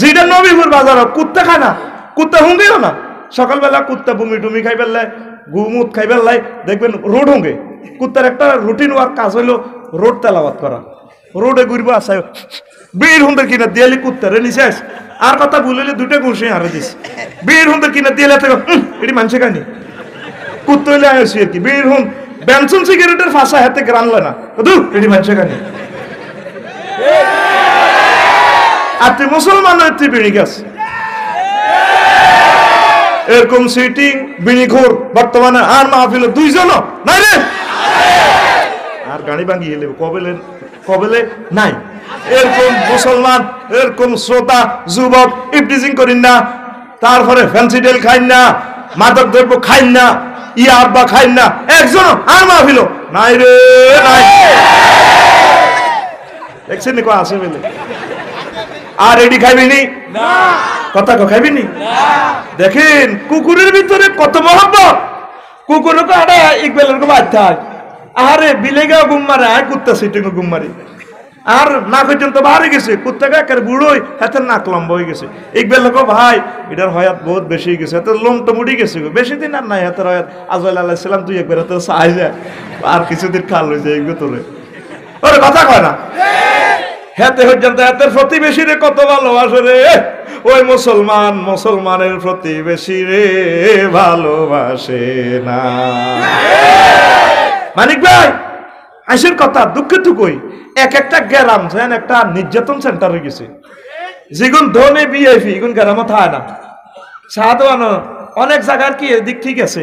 যেটা নবীপুর বাজার কুত্তা খায় না, কুত্তা হুঙ্গেও না। সকালবেলা কুত্তা বমি টুমি খাই ফেললাই, গুমুত খাই ফেললাই, দেখবেন রোড হুঙ্গে। কুত্তার একটা রুটিন ওয়ার্ক কাজ হইলো রোড তেলাওয়াত করা, রোডে ঘুরবো আসায় বীর হুন্দের কিনা দিয়ালি কুত্তারে নিশেষ আর কথা ভুলিলে 2টা ঘুষে হারে দিস। বীর হুন্দের কিনা দিয়ালে এটি মানুষে খানি কুত্তা হইলে আসি আর কি। বীর হুন বেনসন সিগারেটের ফাঁসা হাতে গ্রানলে না এটি মানুষে খানি। আর তুই মুসলমান তুই বিড়ি গাছ এরকম সিটিং বিড়িঘোর বর্তমানে আর মাহফিল 2 জন নাই রে, আর গাড়ি ভাঙি এলে কবেলে নাই। এরকম মুসলমান এরকম শ্রোতা যুবক ইফটিজিং করিন না, তারপরে ফ্যান্সিডেল খাইন না, মাদক দ্রব্য খাইন না, ইয়া আব্বা খাইন না, একজন আর মাহফিল নাই রে নাই। দেখছেন নি কয় আছে বলে আর এডি খাইবিনি না, কথা খাইবিনি না। দেখেন কুকুরের ভিতরে কত মহব্বত, কুকুরকে আড়া ইকবালের কো বাদ থাক আরে বিলেগা গুম মারে আর কুত্তা সিটিং গুম মারি আর না পর্যন্ত বাড়ে গেছে কুত্তাকে একের বুড়োই হাতের নাক লম্বা হয়ে গেছে। ইকবাল কো ভাই এটার হয়াত বহুত বেশি হয়ে গেছে, হাতের লোম তো মুড়ি গেছে বেশি দিন আর নাই হাতের হয়াত। আজরাইল আলাইহিস সালাম তুই একবার হাতে চাই যায় আর কিছুদিন খাল হয়ে যায় এগুলো তোরে ওরে কথা কয় না। হেতে পর্যন্ত হাতের প্রতিবেশী রে কত ভালোবাসে রে, ওই মুসলমানের প্রতিবেশী রে ভালোবাসে না। মানিক ভাই আইসের কথা দুঃখিত কই এক একটা গ্রাম যেন একটা নির্যাতন সেন্টার হয়ে গেছে। যেগুন ধনে বিআইপি এগুন গ্রামে থাকে না, সাধারণ অনেক জায়গার কি এদিক ঠিক আছে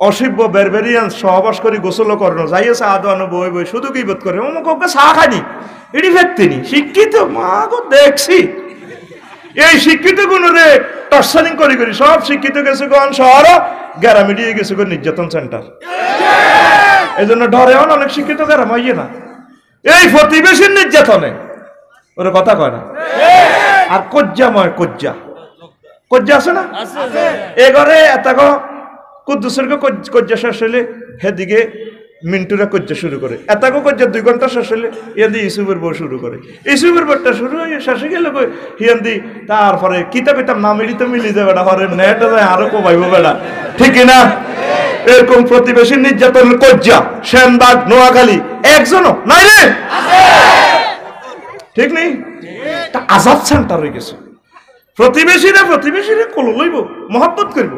অসভ্য বেরবেরিয়ান সহবাস করে গোসল করানো যাইয়ে সাধারণ বই শুধু কি বোধ করে অমুক ওকে চা খানি এটি ফেরতিনি শিক্ষিত মা গো দেখছি। এই শিক্ষিত গুণ রে টর্চারিং করি সব শিক্ষিত গেছে গন শহর গ্রামে দিয়ে গেছে গো নির্যাতন সেন্টার। এই জন্য ডরেও অনেক শিক্ষিত কারা হইয়ে না এই প্রতিবেশীর নির্যাতনে ওরা কথা কয় না আর কজ্জাময় কজ্জা আছে না এ ঘরে এত কুদ্দুসের কজ্জা শেষ হইলে হেদিকে মিন্টুরা কজ্জা শুরু করে এত কজ্জা 2 ঘন্টা শেষ হইলে ইয়াদি ইসুফের বউ শুরু করে ইসুফের বউটা শুরু হয়ে শেষে গেল হিয়ান্দি তারপরে কিতাব নামিড়ি তো মিলি যাবে না হরে নেট আরো কমাইব বেড়া ঠিক না এরকম প্রতিবেশী নির্যাতনের কজ্জা সেনবাগ নোয়াখালী একজনও নাই রে ঠিক নেই আজাদ সেন্টার হয়ে গেছে প্রতিবেশীরা কল লইব মহব্বত করব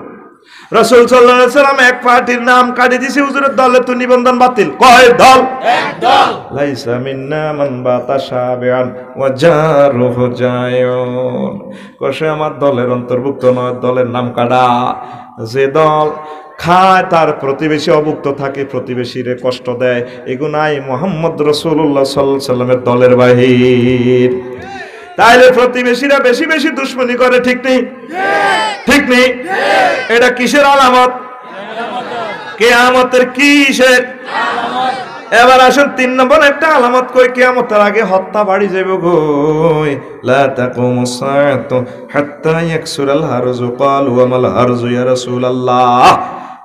রাসূল সাল্লাল্লাহু আলাইহি ওয়াসাল্লাম এক পার্টির নাম কাটি দিছে হুজুরের দলে তো নিবন্ধন বাতিল কয় দল এক দল লাইসা মিন্না মান বাতাশাবিআন ওয়া জারুহু জায়ুন কষে আমার দলের অন্তর্ভুক্ত নয় দলের নাম কাটা যে দল খায় তার প্রতিবেশী অভুক্ত থাকে প্রতিবেশীরে কষ্ট দেয় এগুনাই মুহাম্মদ রাসূলুল্লাহ সাল্লাল্লাহু আলাইহি ওয়াসাল্লামের দলের বাহির তাইলে প্রতিবেশীরা বেশি বেশি দুশমনি করে ঠিক নেই এটা কিসের আলামত কিয়ামতের কিসের আলামত এবার আসুন 3 নম্বর একটা আলামত কই কিয়ামতের আগে হত্যা বাড়ি যাবে গো লা তাকুমুস সাআতু হাত্তা ইয়াকসুরাল হারজু ক্বালু ওয়া মাল হারজু ইয়া রাসূলুল্লাহ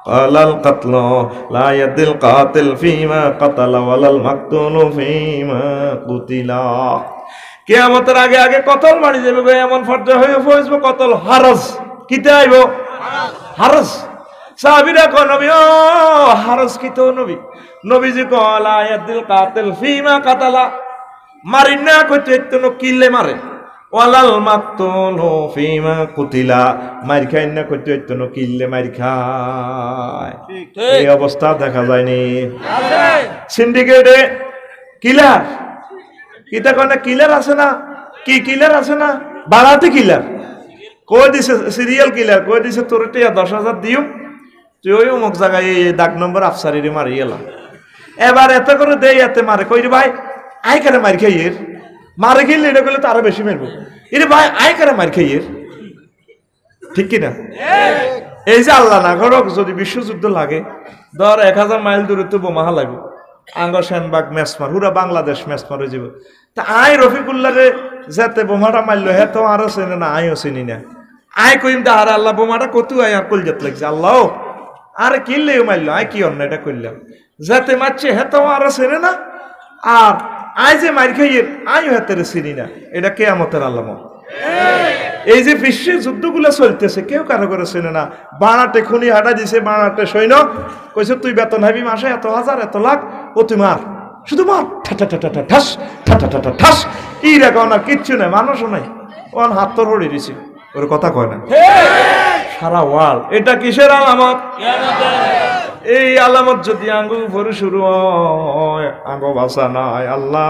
ক্বালাল কাতলু লা ইয়াদিল কাতিল ফীমা কাতালা ওয়ালাল মাকতুলু ফীমা কুতিলা কিয়ামতের আগে আগে কতল বাড়ি যাবে গো এমন পর্যায়ে হয়ে পৌঁছবে কতল হারজ কিতে আইব হারজ সাহাবীরা কয় নবী ও হারজ কিতে নবীজি কয় লা ইয়াদিল কাতিল ফীমা কাতালা মারিন না কইতে এতনো কিলে মারে ওয়ালাল মাকতুলু ফীমা কুতিলা মার খায় না কইতে এতনো কিলে মার খায় এই অবস্থা দেখা যায়নি সিন্ডিকেটে কিলার কিতা কোন কিলার আছে না কি কিলার আছে না বাড়াতে কিলার কই দিছে সিরিয়াল কিলার কই দিছে তোর টিয়া 10,000 দিও তুই ওই অমুক জায়গায় এই দাগ নম্বর আফসারিরে মারি এলা এবার এত করে দেই এতে মারে কই রে ভাই আই করে মার খাইয়ের মারে গেলে এটা করলে তো আরো বেশি মারবো এরে ভাই আই করে মার খাইয়ের ঠিক কি না এই যে আল্লাহ না করুক যদি বিশ্বযুদ্ধ লাগে ধর 1000 মাইল দূরে তো বোমা লাগবে আঙ্গ সেনবাগ মেসমার পুরা বাংলাদেশ মেসমার হয়ে যাব তা আই রফিকুল্লাহরে যেতে বোমাটা মারলো হে তো আরো চেনে না আইও চিনি না আই কইম দা আর আল্লাহ বোমাটা কত আই আর কলজাত লাগছে আল্লাহ আরে কিনলেও মারলো আই কি অন্য এটা করলাম যেতে মারছে হে তো আরো চেনে না আর আই যে মার খাইয়ের আইও হেতেরে চিনি না এটা কিয়ামতের আলামত এই যে বিশ্বের যুদ্ধগুলো চলতেছে কেউ কারো করে চেনে না বানাতে খুনি হাঁটা দিছে বানাতে সৈন্য কইছে তুই বেতন হাবি মাসে এত হাজার এত লাখ ও তুই মার শুধু মার ঠাস ই রেখো না কিচ্ছু নাই মানুষও নাই ওর হাত তোর হড়ে দিছে ওর কথা কয় না সারা ওয়ার্ল্ড এটা কিসের আলামত এই আলামত যদি আঙ্গু উপরে শুরু হয় আঙ্গো ভাষা নাই আল্লাহ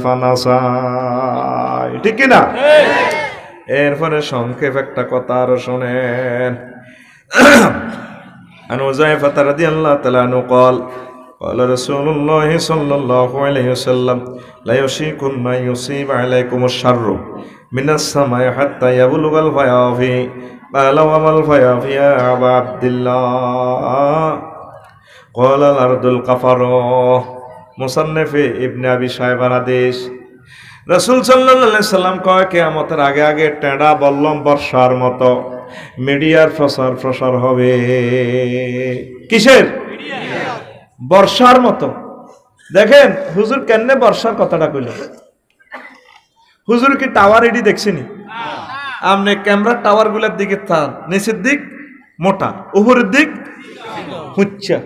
ফানাসাই ঠিক কিনা এরপরে সংক্ষেপ একটা কথা আরো শোনেন আন উযায়ফা রাদিয়াল্লাহু তাআলা আনহু قال قال رسول الله صلى الله عليه وسلم لا يشيكن ما يصيب عليكم الشر من السماء حتى يبلغ الفيافي قال وما الفيافي يا أبا عبد الله قال الأرض القفر মুসান্নিফ ইবনে আবি শায়বার হাদিস রাসূল সাল্লাল্লাহু আলাইহি সাল্লাম কয় কিয়ামতের আগে আগে টেঁড়া বল্লম বর্ষার মতো মিডিয়ার প্রসার হবে কিসের বর্ষার মতো দেখেন হুজুর কেন বর্ষার কথাটা কইল হুজুর কি টাওয়ার এডি দেখছেনি আপনি ক্যামেরা টাওয়ার গুলোর দিকে তাকান নিচের দিক মোটা উপরের দিক হুচ্চা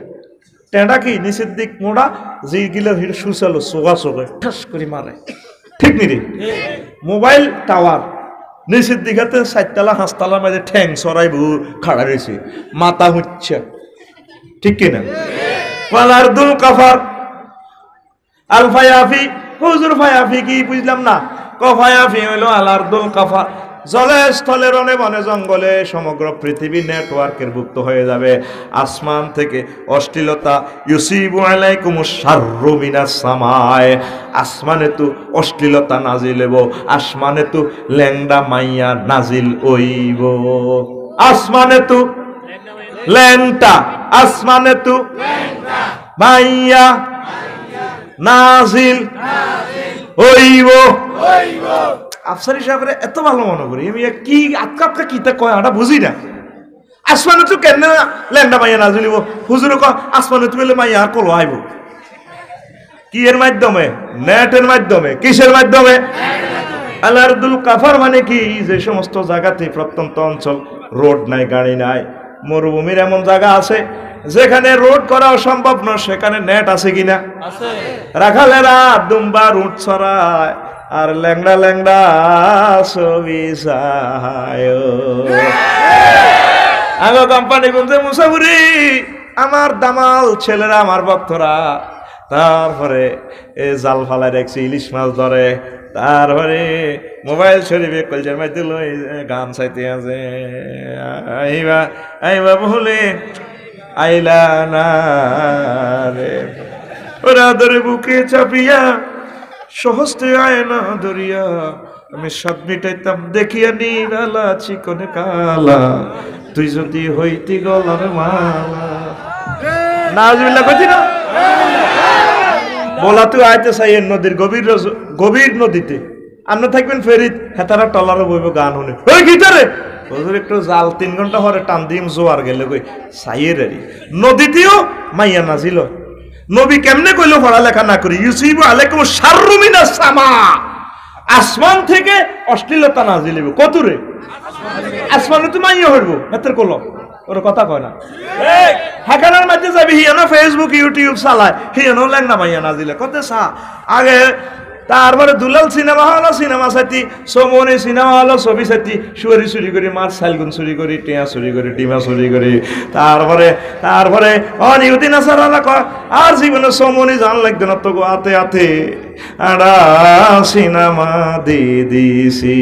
টেঁড়া কি নিচের দিক মোটা যেগুলো সুচালো সোগা ঠাস করে মারে ঠিক নি রে মোবাইল টাওয়ার নিচের দিকে 4তলা 5তলার মাঝে ঠ্যাং সরাইব খাড়া রয়েছে মাথা হুচ্ছা ঠিক কিনা ওয়ালারদুল কাফার আল ফায়াফি হুজুর ফায়াফি কি বুঝলাম না ফায়াফি হইল আলারদুল কাফার জলে স্থলে রনে বনে জঙ্গলে সমগ্র পৃথিবী নেটওয়ার্কের ভুক্ত হয়ে যাবে আসমান থেকে অশ্লীলতা ইউসিবু আলাইকুমুশ শাররু মিনাস সামায় আসমানে তো অশ্লীলতা নাজিল হইব আসমানে তো ল্যাংড়া মাইয়া নাজিল হইব আসমানে তো ল্যাংটা আসমানে তো ল্যাংটা মাইয়া নাজিল হইব। আফসারি সাহেবের এত ভালো মনে করি আমি, কি আটকা আটকা কিতা কয় এটা বুঝি না। আসমানে তো কেন ল্যান্ডা মাইয়া নাজিল হইব, হুজুরে কয় আসমানে তুমি মাইয়া আর কল আইব। কি এর মাধ্যমে? নেটের মাধ্যমে। কিসের মাধ্যমে? আল-আরদুল কাফার মানে কি? যে সমস্ত জায়গাতে প্রত্যন্ত অঞ্চল, রোড নাই, গাড়ি নাই, মরুভূমির এমন জায়গা আছে যেখানে রোড করা অসম্ভব নয়, সেখানে নেট আছে কিনা? রাখালেরা দুম্বা রুট ছড়ায় আর ল্যাংড়া ল্যাংড়া ছবি চায়। আমার কোম্পানি গুনছে মুসাফুরি, আমার দামাল ছেলেরা, আমার ভক্তরা, তারপরে জাল ফালায় দেখছি ইলিশ মাছ ধরে, তারপরে মোবাইল শরীফে কলজার মাইতে লই গান চাইতে আছে, আইবা আইবা বলে আইলা না রে, ওরা ধরে বুকে চাপিয়া সহস্তে আয়না ধরিয়া, আমি সাত মিটাইতাম দেখিয়া নিরালা চিকনে কালা, তুই যদি হইতি গলার মালা। নাউজুবিল্লাহ কইতি না? বলা তুই আইতে চাই নদীর গভীর নদীতে, আপনি থাকবেন ফেরিত, হেতারা টলারে বইব গান শুনে, ওই গিটারে হুজুর একটু জাল 3 ঘন্টা পরে টান দিম জোয়ার গেলে কই সাইয়ের নদীতেও মাইয়া নাজিল। নবী কেমনে কইলো পড়ালেখা না করি? ইউসিবু আলাইকুম শাররু মিনাস সামা, আসমান থেকে অশ্লীলতা নাজিল হইব। কতুরে? আসমানে তো মাইয়া হইব, হেতের কল ওর কথা কয় না। হ্যাকারের মাঝে যাবি, হিয়ানো ফেসবুক ইউটিউব চালায়, হিয়ানো ল্যাংনা মাইয়া নাজিলে কত সা আগে। তারপরে দুলাল সিনেমা হলো, সিনেমা সাথী সমনি সিনেমা হলো, ছবি সাথী সুয়ারি চুরি করি, মাছ সাইলগুন চুরি করি, টিয়া চুরি করি, ডিমা চুরি করি। তারপরে ইউদিন আসার কয় আর জীবনে সমনি জান লাগতো না তো গো, আতে আতে আড়া সিনেমা দিছি।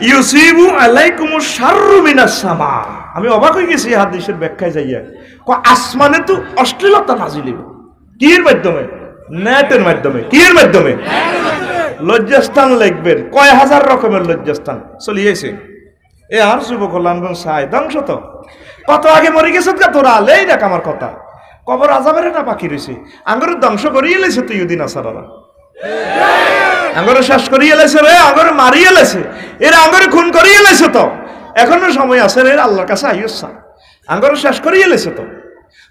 ইউসিবু আলাইকুমুশ শাররু মিনাস সামা। আমি অবাক হয়ে গেছি হাদিসের ব্যাখ্যায় যাইয়া, আসমানে তো অশ্লীলতা নাজিল হইব। কির মাধ্যমে? নেটের মাধ্যমে। কির মাধ্যমে? লজ্জাস্থান লিখবেন, কয় হাজার রকমের লজ্জাস্থান চলিয়েছে। এ আর যুবক লানগন সাই ধ্বংস তো কত আগে মরে গেছে তোরা, লেই দেখ আমার কথা, কবর আজাবের না বাকি রয়েছে, আঙ্গরে ধ্বংস করিয়ে লেছে তুই ইউদিন আসারারা, আঙ্গরে শেষ করিয়ে লেছে রে, আঙ্গরে মারিয়ে লেছে, এরা আঙ্গরে খুন করিয়ে লেছে। তো এখনো সময় আছে রে, আল্লাহর কাছে আইসা, আঙ্গরে শেষ করিয়ে লেছে। তো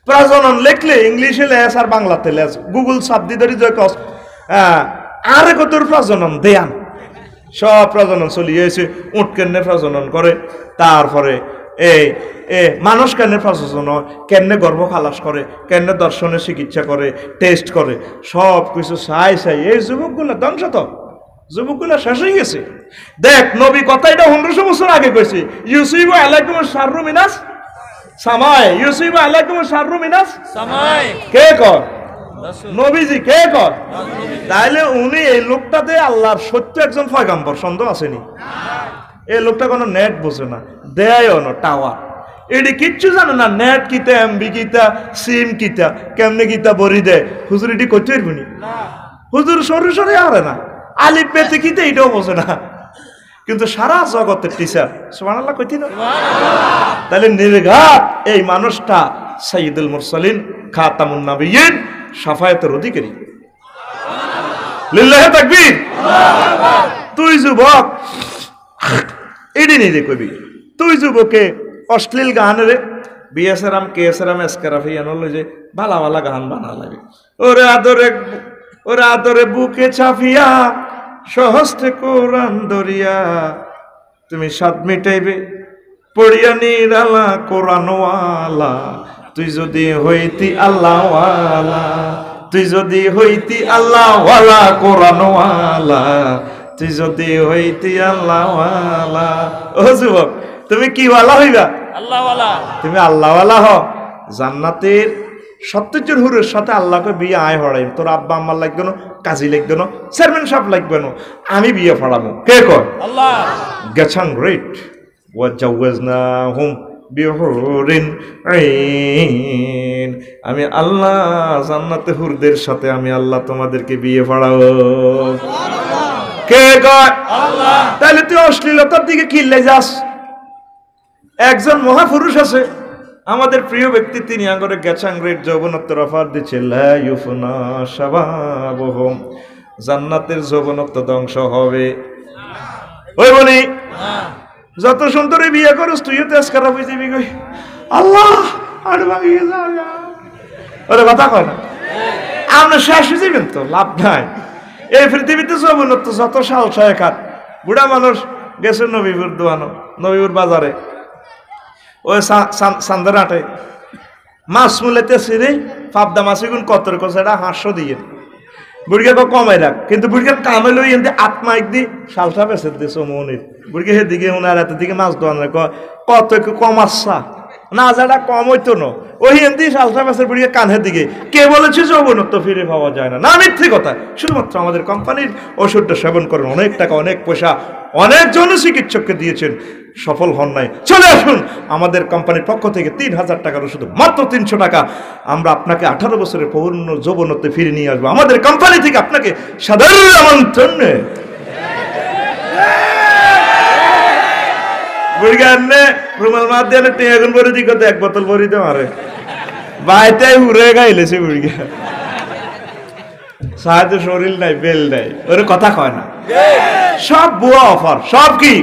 প্রজনন লিখলে ইংলিশে লেস আর বাংলাতে লেস, গুগল সাবদি ধরি যে কস আর কতর প্রজনন দেয়ান, সব প্রজনন চলিয়েছে। উট কেনে প্রজনন করে, তারপরে মানুষ কেনে প্রজনন, কেনে গর্ভ খালাস করে, কেনে দর্শনের চিকিৎসা করে, টেস্ট করে, সব কিছু চাই এই যুবকগুলো ধ্বংস। তো যুবকগুলো শেষ হয়ে গেছে। দেখ নবী কথা এটা 1500 বছর আগে কইছে, ইউসিবু আলাইকুমুশ শাররু মিনাস সামায়, ইউসিবু আলাইকুমুশ শাররু মিনাস সামায়। কে কর? নবীজি। কে কর? তাইলে উনি এই লোকটাতে আল্লাহর সত্য একজন পয়গম্বর, সন্দেহ আসেনি? এই লোকটা কোনো নেট বোঝে না, দেয়ও না টাওয়ার, এটি কিচ্ছু জানে না। নেট কিতা, এমবি কিতা, সিম কিতা, কেমনে কিতা বরি দেয়, হুজুর এটি করতে পারবি না। হুজুর সরে সরে আরে না, আলিফ বেতে কিতা এটাও বোঝে না, কিন্তু সারা জগতের টিচার। সুবহানাল্লাহ কইতি না? তাহলে নির্ঘাত এই মানুষটা সাইয়্যিদুল মুরসালিন, খাতামুন নবিয়্যিন, শাফায়াতের অধিকারী। লিল্লাহি তাকবীর। তুই যুবক এডি নিয়ে কইবি, তুই যুবকে অশ্লীল গান রে বিএসআরাম কেএসআরাম এসকারাফি এনলো যে ভালা ভালা গান বানা লাগে, ওরে আদরে বুকে চাপিয়া সহস্তে কোরআন দরিয়া, তুমি স্বাদ মিটাইবে পড়িয়া নিরালা কোরআনওয়ালা, তুই যদি হইতি আল্লাহওয়ালা, তুই যদি হইতি আল্লাহওয়ালা কোরআনওয়ালা, তুই যদি হইতি আল্লাহওয়ালা। ও যুবক তুমি কি ওয়ালা হইবা? আল্লাহওয়ালা। তুমি আল্লাহওয়ালা হ, জান্নাতের 70 হুরের সাথে আল্লাহকে বিয়ে আয় হড়াই, তোর আব্বা আম্মার লাগবে না, কাজী লাগবে না, চেয়ারম্যান সাহেব লাগবে না, আমি বিয়ে ফড়াবো। কে কর? আল্লাহ। গেছান রেট ওয়াজাওয়াজনাহুম বিহুরিন আইন, আমি আল্লাহ জান্নাতে হুরদের সাথে আমি আল্লাহ তোমাদেরকে বিয়ে ফড়াবো। কে কর? আল্লাহ। তাহলে তুই অশ্লীলতার দিকে কিল্লে যাস। একজন মহাপুরুষ আছে, আমাদের প্রিয় ব্যক্তি তিনি আঙ্গরে গ্যাচাংরের যৌবনত্বের অফার দিচ্ছে লা ইউফনা শাবাবুহুম, জান্নাতের যৌবনত্ব ধ্বংস হবে ওই বলি যত সুন্দরী বিয়ে করস তুইও তেজ খারাপ হয়ে যাবি কই আল্লাহ আর ভাঙিয়ে যাও ওরে কথা কয় না আমরা শেষ হয়ে যাবেন তো লাভ নাই এই পৃথিবীতে যৌবনত্ব যত সাল ছয়খাত বুড়া মানুষ গেছে নবীপুর দোয়ানো নবীপুর বাজারে ওই সান্দারাটে মাছ মূলেতেছি রে পাবদা মাছি গুণ কত করছে এটা 500 দিয়ে বুড়িকে কমাই রাখ কিন্তু বুড়িকে কামে লই এমনি আত্মাইক দি শালটা বেসে দিয়েছে মনির বুড়িকে সেদিকে ওনার এত দিকে মাছ দোয়ান কত একটু কম আসছা না যারা কম হইতো না ওই এমনি শালটা বেসের বুড়িকে কানের দিকে কে বলেছে যৌবনত্ব ফিরে পাওয়া যায় না না মিথ্যে কথা শুধুমাত্র আমাদের কোম্পানির ওষুধটা সেবন করেন অনেক টাকা অনেক পয়সা অনেক জন চিকিৎসককে দিয়েছেন সফল হন নাই চলে আসুন আমাদের কোম্পানির পক্ষ থেকে 3000 টাকার ওষুধ মাত্র 300 টাকা আমরা আপনাকে 18 বছরের পূর্ণ যৌবনত্ব ফিরে নিয়ে আসবো আমাদের কোম্পানি থেকে আপনাকে সাধারণ আমন্ত্রণ বুড়িগানে রুমাল মার দিয়ে টেগুন ভরে দিকে এক বোতল ভরি দে মারে বাইতে উড়ে গাইলেছে বুড়িগা সাহায্য শরীর নাই বেল নাই ওর কথা কয় না সব বুয়া অফার সব কি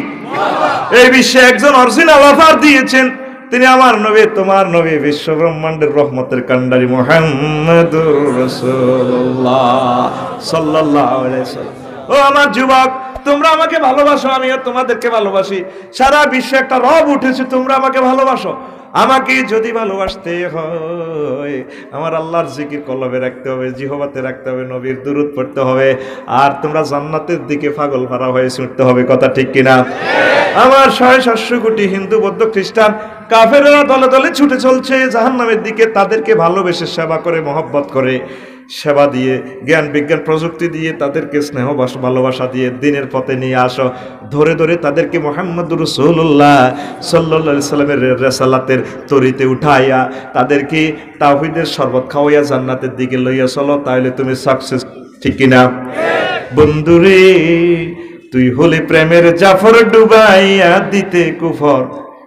এই বিশ্বে একজন অরিজিনাল অফার দিয়েছেন তিনি আমার নবী তোমার নবী বিশ্ব ব্রহ্মাণ্ডের রহমতের কান্ডারি মুহাম্মদুর রাসূলুল্লাহ সাল্লাল্লাহু আলাইহি ওয়াসাল্লাম ও আমার যুবক তোমরা আমাকে ভালোবাসো আমিও তোমাদেরকে ভালোবাসি সারা বিশ্বে একটা রব উঠেছে তোমরা আমাকে ভালোবাসো আমাকে যদি ভালোবাসতে হয় আমার আল্লাহর জিকির কলবে রাখতে হবে জিহবাতে রাখতে হবে নবীর দুরূদ পড়তে হবে আর তোমরা জান্নাতের দিকে পাগল ভরা হয়ে ছুটতে হবে কথা ঠিক কিনা আমার 750 কোটি হিন্দু বৌদ্ধ খ্রিস্টান কাফেররা দলে দলে ছুটে চলছে জাহান্নামের দিকে তাদেরকে ভালোবেসে সেবা করে মহব্বত করে সেবা দিয়ে জ্ঞান বিজ্ঞান প্রযুক্তি দিয়ে তাদেরকে স্নেহ ভালোবাসা দিয়ে দিনের পথে নিয়ে আসো ধরে ধরে তাদেরকে মুহাম্মদুর রাসূলুল্লাহ সাল্লাল্লাহু আলাইহি সাল্লামের রিসালাতের তরিতে উঠাইয়া তাদেরকে তাওহীদের শরবত খাওয়াইয়া জান্নাতের দিকে লইয়া চলো তাহলে তুমি সাকসেস ঠিক কিনা বন্ধুরে তুই হলে প্রেমের জাফর ডুবাইয়া দিতে কুফর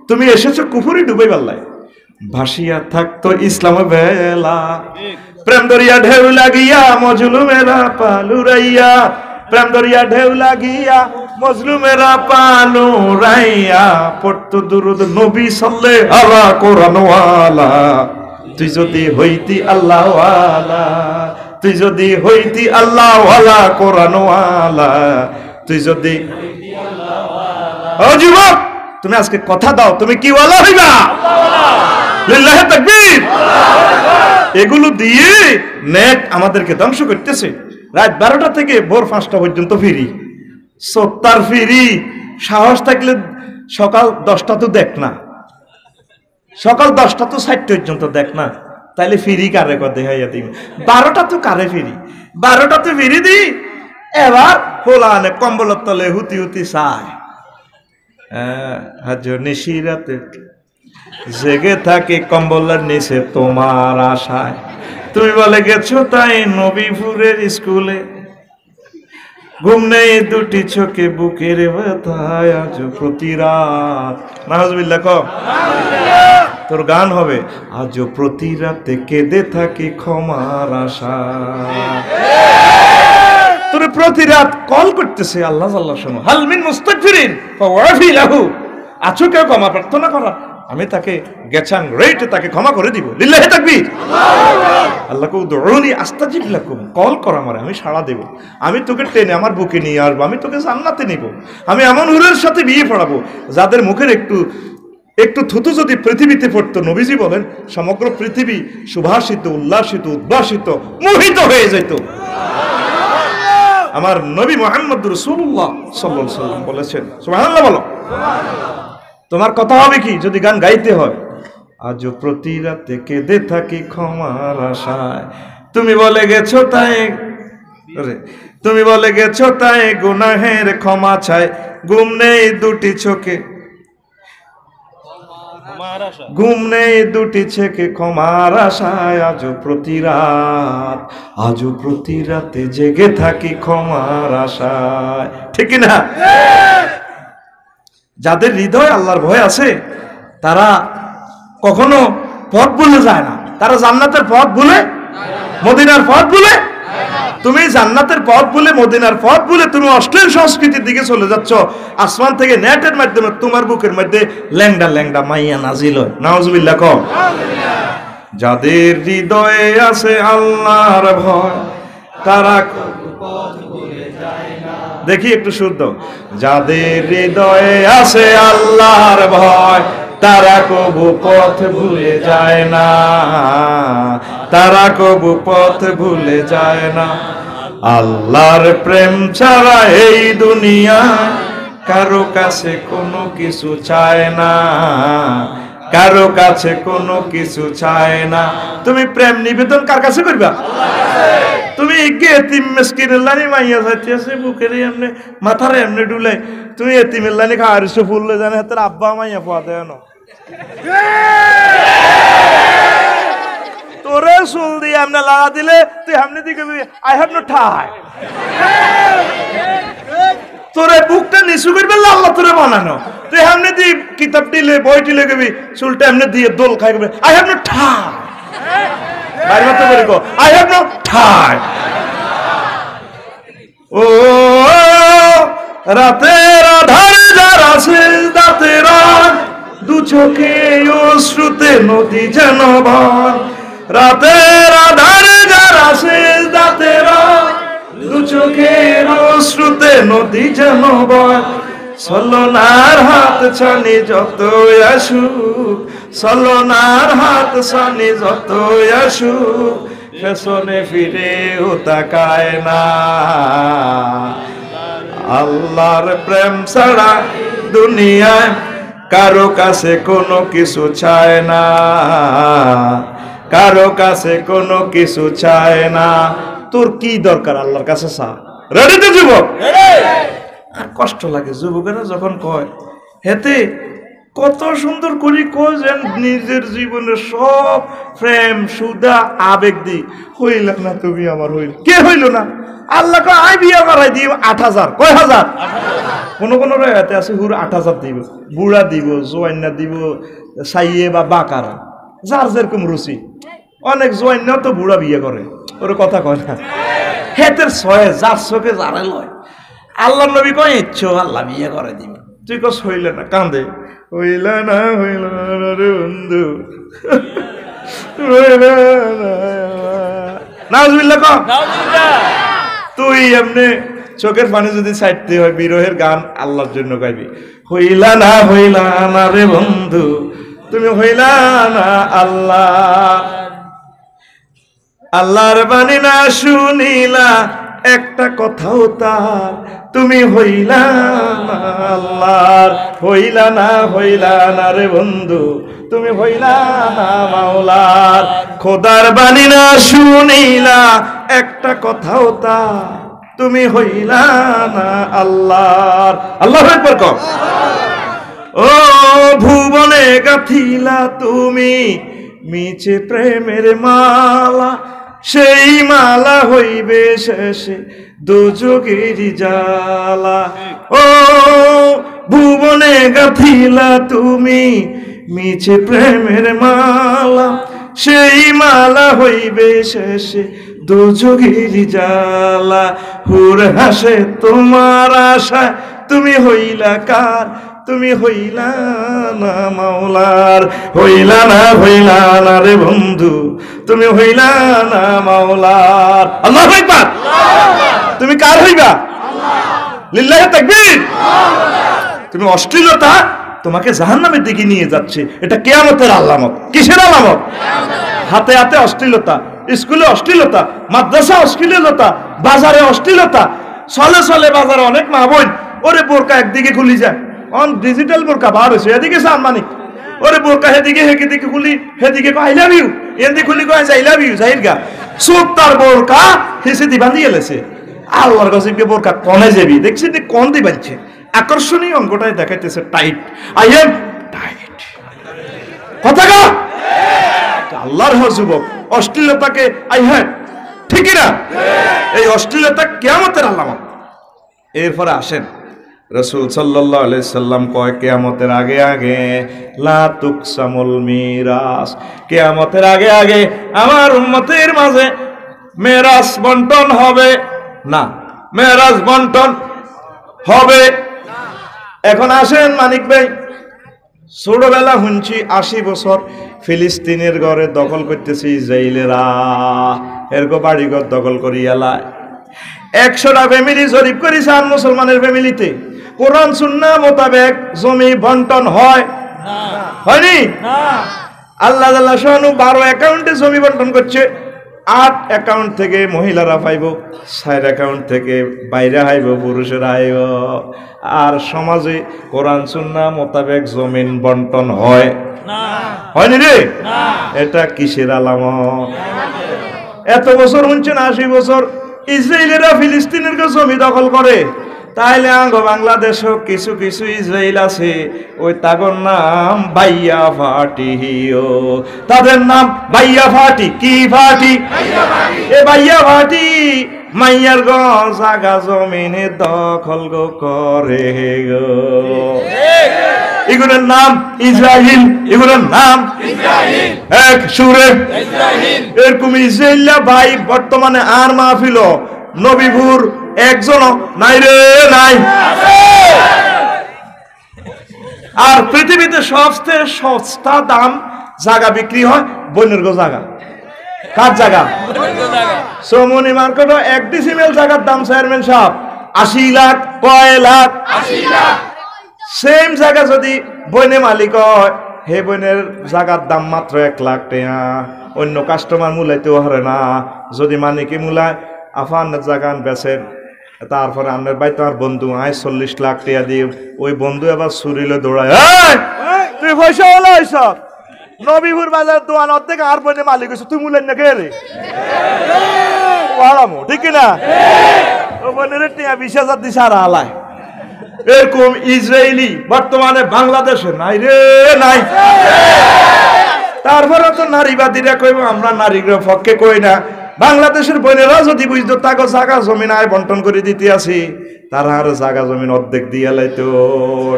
তুমি এসেছো কুফরি ডুবাই পাল্লাই ভাসিয়া থাকতো ইসলাম বেলা প্রেম দরিয়া ঢেউ লাগিয়া মজলুমেরা পালুরাইয়া প্রেম দরিয়া ঢেউ লাগিয়া মজলুমেরা পালুরাইয়া পড়তো দুরূদ নবী সাল্লাল্লাহু আলা কোরআন ওয়ালা তুই যদি হইতি আল্লাহ ওয়ালা তুই যদি হইতি আল্লাহ ওয়ালা কোরআন ওয়ালা তুই যদি ও যুবক তুমি আজকে কথা দাও তুমি কি ওয়ালা হইবা লিল্লাহি তাকবীর এগুলো দিয়ে নেট আমাদেরকে ধ্বংস করতেছে রাত 12টা থেকে ভোর 5টা পর্যন্ত ফিরি সত্তার ফিরি সাহস থাকলে সকাল 10টা তো দেখ না সকাল 10টা তো 60 পর্যন্ত দেখ না তাইলে ফিরি কারে কথা দেখাইয়া দিই 12টা তো কারে ফিরি 12টা তো ফিরি দি এবার হোলানে কম্বলের তলে হুতি হুতি চায় আজ নিশিরাতে জেগে থাকে কম্বলের নিচে তোমার আশায় তুমি বলে গেছো তাই নবীপুরের স্কুলে ঘুম নেই দুটি চোখে বুকের ব্যথায় আজ প্রতি রাত নাউজুবিল্লাহ কও তোর গান হবে আজ প্রতি রাতে কেঁদে থাকি ক্ষমার আশায় তোর প্রতি রাত কল করতেছে আল্লাহ আল্লাহ শোনো হাল মিন মুস্তাগফিরিন ফাওয়াফি লাহু আছো কেউ ক্ষমা প্রার্থনা করা আমি তাকে গেছাং রেটে তাকে ক্ষমা করে দিব লিল্লাহি তাকবীর আল্লাহকে উদউনি আস্তাজিব লাকুম কল কর আমারে আমি সাড়া দেব আমি তোকে টেনে আমার বুকে নিয়ে আসবো আমি তোকে জান্নাতে নিব আমি এমন হুরের সাথে বিয়ে পড়াবো যাদের মুখের একটু থুতু যদি পৃথিবীতে পড়তো নবীজি বলেন সমগ্র পৃথিবী সুভাষিত উল্লাসিত উদ্ভাসিত মোহিত হয়ে যেত আমার নবী মুহাম্মদ রাসূলুল্লাহ সাল্লাল্লাহু আলাইহি ওয়াসাল্লাম বলেছেন সুবহানাল্লাহ বলো তোমার কথা হবে কি যদি গান গাইতে হয় আজ প্রতি রাতে কেঁদে থাকি ক্ষমার আশায় তুমি বলে গেছো তাই গুনাহের ক্ষমা চাই ঘুম নেই দুটি চোখে ক্ষমার আশায় আজও প্রতি রাতে জেগে থাকি ক্ষমার আশায় ঠিক না যাদের হৃদয় আল্লাহর ভয় আছে তারা কখনো পথ ভুলে যায় না, তারা জান্নাতের পথ ভুলে, মদিনার পথ ভুলে। তুমি জান্নাতের পথ ভুলে, মদিনার পথ ভুলে তুমি অশ্লীল সংস্কৃতির দিকে চলে যাচ্ছ। আসমান থেকে নেটের মাধ্যমে তোমার বুকের মধ্যে ল্যাংডা ল্যাংডা মাইয়া নাজিল হয়। নাউজুবিল্লাহ কও। যাদের হৃদয়ে আছে আল্লাহর ভয় তারা পথ ভুলে যায় না। দেখি একটু শুদ্ধ, যাদের হৃদয়ে আছে আল্লাহর ভয় তারা কবু পথ ভুলে যায় না, তারা কবু পথ ভুলে যায় না। আল্লাহর প্রেম ছাড়া এই দুনিয়ায় কারো কাছে কোনো কিছু চায় না, কারো কাছে কোনো কিছু চায় না। তুমি প্রেম নিবেদন কার কাছে করবা? তুমি এতিম মিসকিনের লানি মাইয়া যাইতেছে বুকের এমনি মাথার এমনি ডুলে, তুমি এতিমের লানি খাওয়ারিস ফুললে জানে হাতের আব্বা মাইয়া পাওয়া দেয় না। তোরে চুল দিয়ে এমনি লাগা দিলে তুই এমনি দিকে আই হ্যাভ নো ঠাই। তোরে বুকটা নিচু করবে আল্লাহ তোরে বানানো, তুই এমনি দিয়ে কিতাব দিলে বই দিলে গবি চুলটা এমনি দিয়ে দোল খাই গবি আই হ্যাভ নো ঠাই। বাইরে মতো করে গো আই হ্যাভ নো ঠাই। ও রাতের আধার যারা সেজদাতে রাত, দু চোখে অশ্রুতে নদী যেন বন। রাতের আধার যারা সেজদাতে রাত, দু চোখে অশ্রুতে নদী যেন বন। ছলনার হাত ছানি যত আসুক, ছলনার হাত ছানি যত আসুক, পেছনে ফিরেও তাকায় না। আল্লাহর প্রেম ছাড়া দুনিয়ায় কারো কাছে কোনো কিছু চায় না, কারো কাছে কোনো কিছু চায় না। তোর কি দরকার আল্লাহর কাছে চা। রেডি তো যুবক? আর কষ্ট লাগে যুবকেরা যখন কয় হেতে কত সুন্দর করি কয় যেন নিজের জীবনের সব প্রেম সুদা আবেগ দি হইল না। তুমি আমার হইল কে হইল না? আল্লাহ কয় আই বিয়া করাই দিব ৮,০০০। কয় হাজার? কোন কোন রাতে আছে হুর ৮,০০০ দিব, বুড়া দিব, জোয়ান্না দিব, সাইয়ে বা বাকারা, যার যেরকম রুচি। অনেক জোয়ান্না তো বুড়া বিয়ে করে, ওর কথা কয় না। হেতের ছয়ে যার চোখে যারা লয়। আল্লাহ নবী কয় ইচ্ছো আল্লাহ বিয়ে করে দিবে। তুই কস হইল না, কান্দে হইল না, হইল না রে বন্ধু, হইল না। নাউজুবিল্লাহ কও। তুই এমনি চোখের পানি যদি ছাড়তে হয় বিরহের গান আল্লাহর জন্য গাইবি। হইলা না রে বন্ধু, তুমি হইলা না আল্লাহ, আল্লাহর বাণী না শুনিলা একটা কথাও তার, তুমি হইলা না আল্লাহর। হইলা না রে বন্ধু, তুমি হইলা না মাওলার। খোদার বাণী না শুনিলা একটা কথাও তার, তুমি হইলা না আল্লাহর। আল্লাহু আকবার কও। ও ভুবনে গাথিলা তুমি মিছে প্রেমের মালা, সেই মালা হইবে শেষে দুযোগের জ্বালা। ও ভুবনে গাথিলা তুমি মিছে প্রেমের মালা, সেই মালা হইবে শেষে দুযোগের জ্বালা। হুর হাসে তোমার আশা, তুমি হইলা কার? তুমি হইলা না মাওলার। হইলা না রে বন্ধু, তুমি হইলা না মাওলার। আল্লাহু আকবার। তুমি কার হইবা? লিল্লাহি তাকবীর। তুমি অশ্লীলতা তোমাকে জাহান্নামের দিকে নিয়ে যাচ্ছে, এটা কিয়ামতের আলামত। কিসের আলামত? হাতে হাতে অশ্লীলতা, স্কুলে অশ্লীলতা, মাদ্রাসা অশ্লীলতা, বাজারে অশ্লীলতা। চলে চলে বাজারে অনেক মা বোন ওরে বোরকা একদিকে খুলি যায়, অন ডিজিটাল বোরকা বার হয়েছে, এদিকে সানমানিক ওরে বোরকা হেদিকে হেদিকে খুলি, হেদিকে আই লাভ ইউ, এদিকে খুলি কয় আই লাভ ইউ জাহিরগা। চোখ তার বোরকা হেসে দিবান দিয়ে লেছে। আল্লাহর কাছে বোরকা কনে যাবি দেখছি কোন দিবাচ্ছে, আকর্ষণীয় অঙ্গটাই দেখাইতেছে টাইট। I am tight. কথা কা আল্লাহর যুবক অশ্লীলতাকে আই হ্যাঁ ঠিকই না, এই অশ্লীলতা কিয়ামতের আলামত। এরপরে আসেন রাসূল সাল্লাল্লাহু আলাইহি সাল্লাম কয় কিয়ামতের আগে আগে লা তুকসামুল মিরাস, কিয়ামতের আগে আগে আমার উম্মতের মাঝে মিরাস বন্টন হবে না, মিরাস বন্টন হবে। এখন আসেন মানিক ভাই, ছোটবেলা শুনছি 80 বছর ফিলিস্তিনের ঘরে দখল করতেছি ইসরায়েলেরা, এরকম বাড়িঘর দখল করি এলায় 100টা ফ্যামিলি জরিপ করেছে আর মুসলমানের ফ্যামিলিতে কোরআন সুন্নাহ মোতাবেক জমি বন্টন হয় না, হয়নি না। আল্লাহ তাআলা শানু 12 অ্যাকাউন্টে জমি বন্টন করছে, 8 অ্যাকাউন্ট থেকে মহিলারা পাইব, 4 অ্যাকাউন্ট থেকে বাইরে আইব, পুরুষেরা আইব। আর সমাজে কোরআন সুন্নাহ মোতাবেক জমিন বন্টন হয় না, হয়নি রে না। এটা কিসের আলামত? এত বছর শুনছেন 80 বছর ইসরায়েলেরা ফিলিস্তিনের জমি দখল করে, তাইলে আঙ্গো বাংলাদেশও কিছু কিছু ইসরায়েল আছে, ওই তাগর নাম বাইয়া ফাটি, তাদের নাম বাইয়া ফাটি। কি ফাটি? এ বাইয়া ফাটি মাইয়ার গো জাগা জমিনে দখল গো করে গো, এগুলোর নাম ইসরায়েল, এগুলোর নাম ইসরায়েল, এক সুরে ইসরায়েল। এরকম ইসরায়েলিয়া ভাই বর্তমানে আর মাহফিল নবীপুর একজন নাই রে, নাই। আর পৃথিবীতে সবচেয়ে সস্তা দাম জায়গা বিক্রি হয় বৈনর্গ জায়গা। কার জায়গা? সোমনি মার্কেট 1 ডিসিমেল জায়গার দাম চেয়ারম্যান সাহেব 80 লাখ, কয় লাখ? 80 লাখ। সেম জায়গা যদি বইনে মালিক হয়, হে বইনের জায়গার দাম মাত্র 1 লাখ টাকা। অন্য কাস্টমার মূলাইতেও হারে না। যদি মালিকে মূলায় আফান জাগান বেচেন, তারপরে আপনার ভাই তোমার বন্ধু আয় 40 লাখ টাকা দিয়ে, ওই বন্ধু আবার ছুরিলে দৌড়ায়, তুই পয়সা হলো এইসব নবীপুর বাজার দোয়ান অর্ধেক আর বইনে মালিক হয়েছে, তুই মূলেন না কে রে? ঠিক কিনা? ও বোনের টিয়া 20,000 দিছে আর আলায়। এরকম ইসরায়েলি বর্তমানে বাংলাদেশে নাই রে, নাই। তারপরে তো নারীবাদীরা কইব আমরা নারীর পক্ষে কই না। বাংলাদেশের বোনেরা যদি বুঝতো তাকে জায়গা জমিন আয় বন্টন করে দিতে আসি, তারা আর জায়গা জমিন অর্ধেক দিয়ে লাইতো,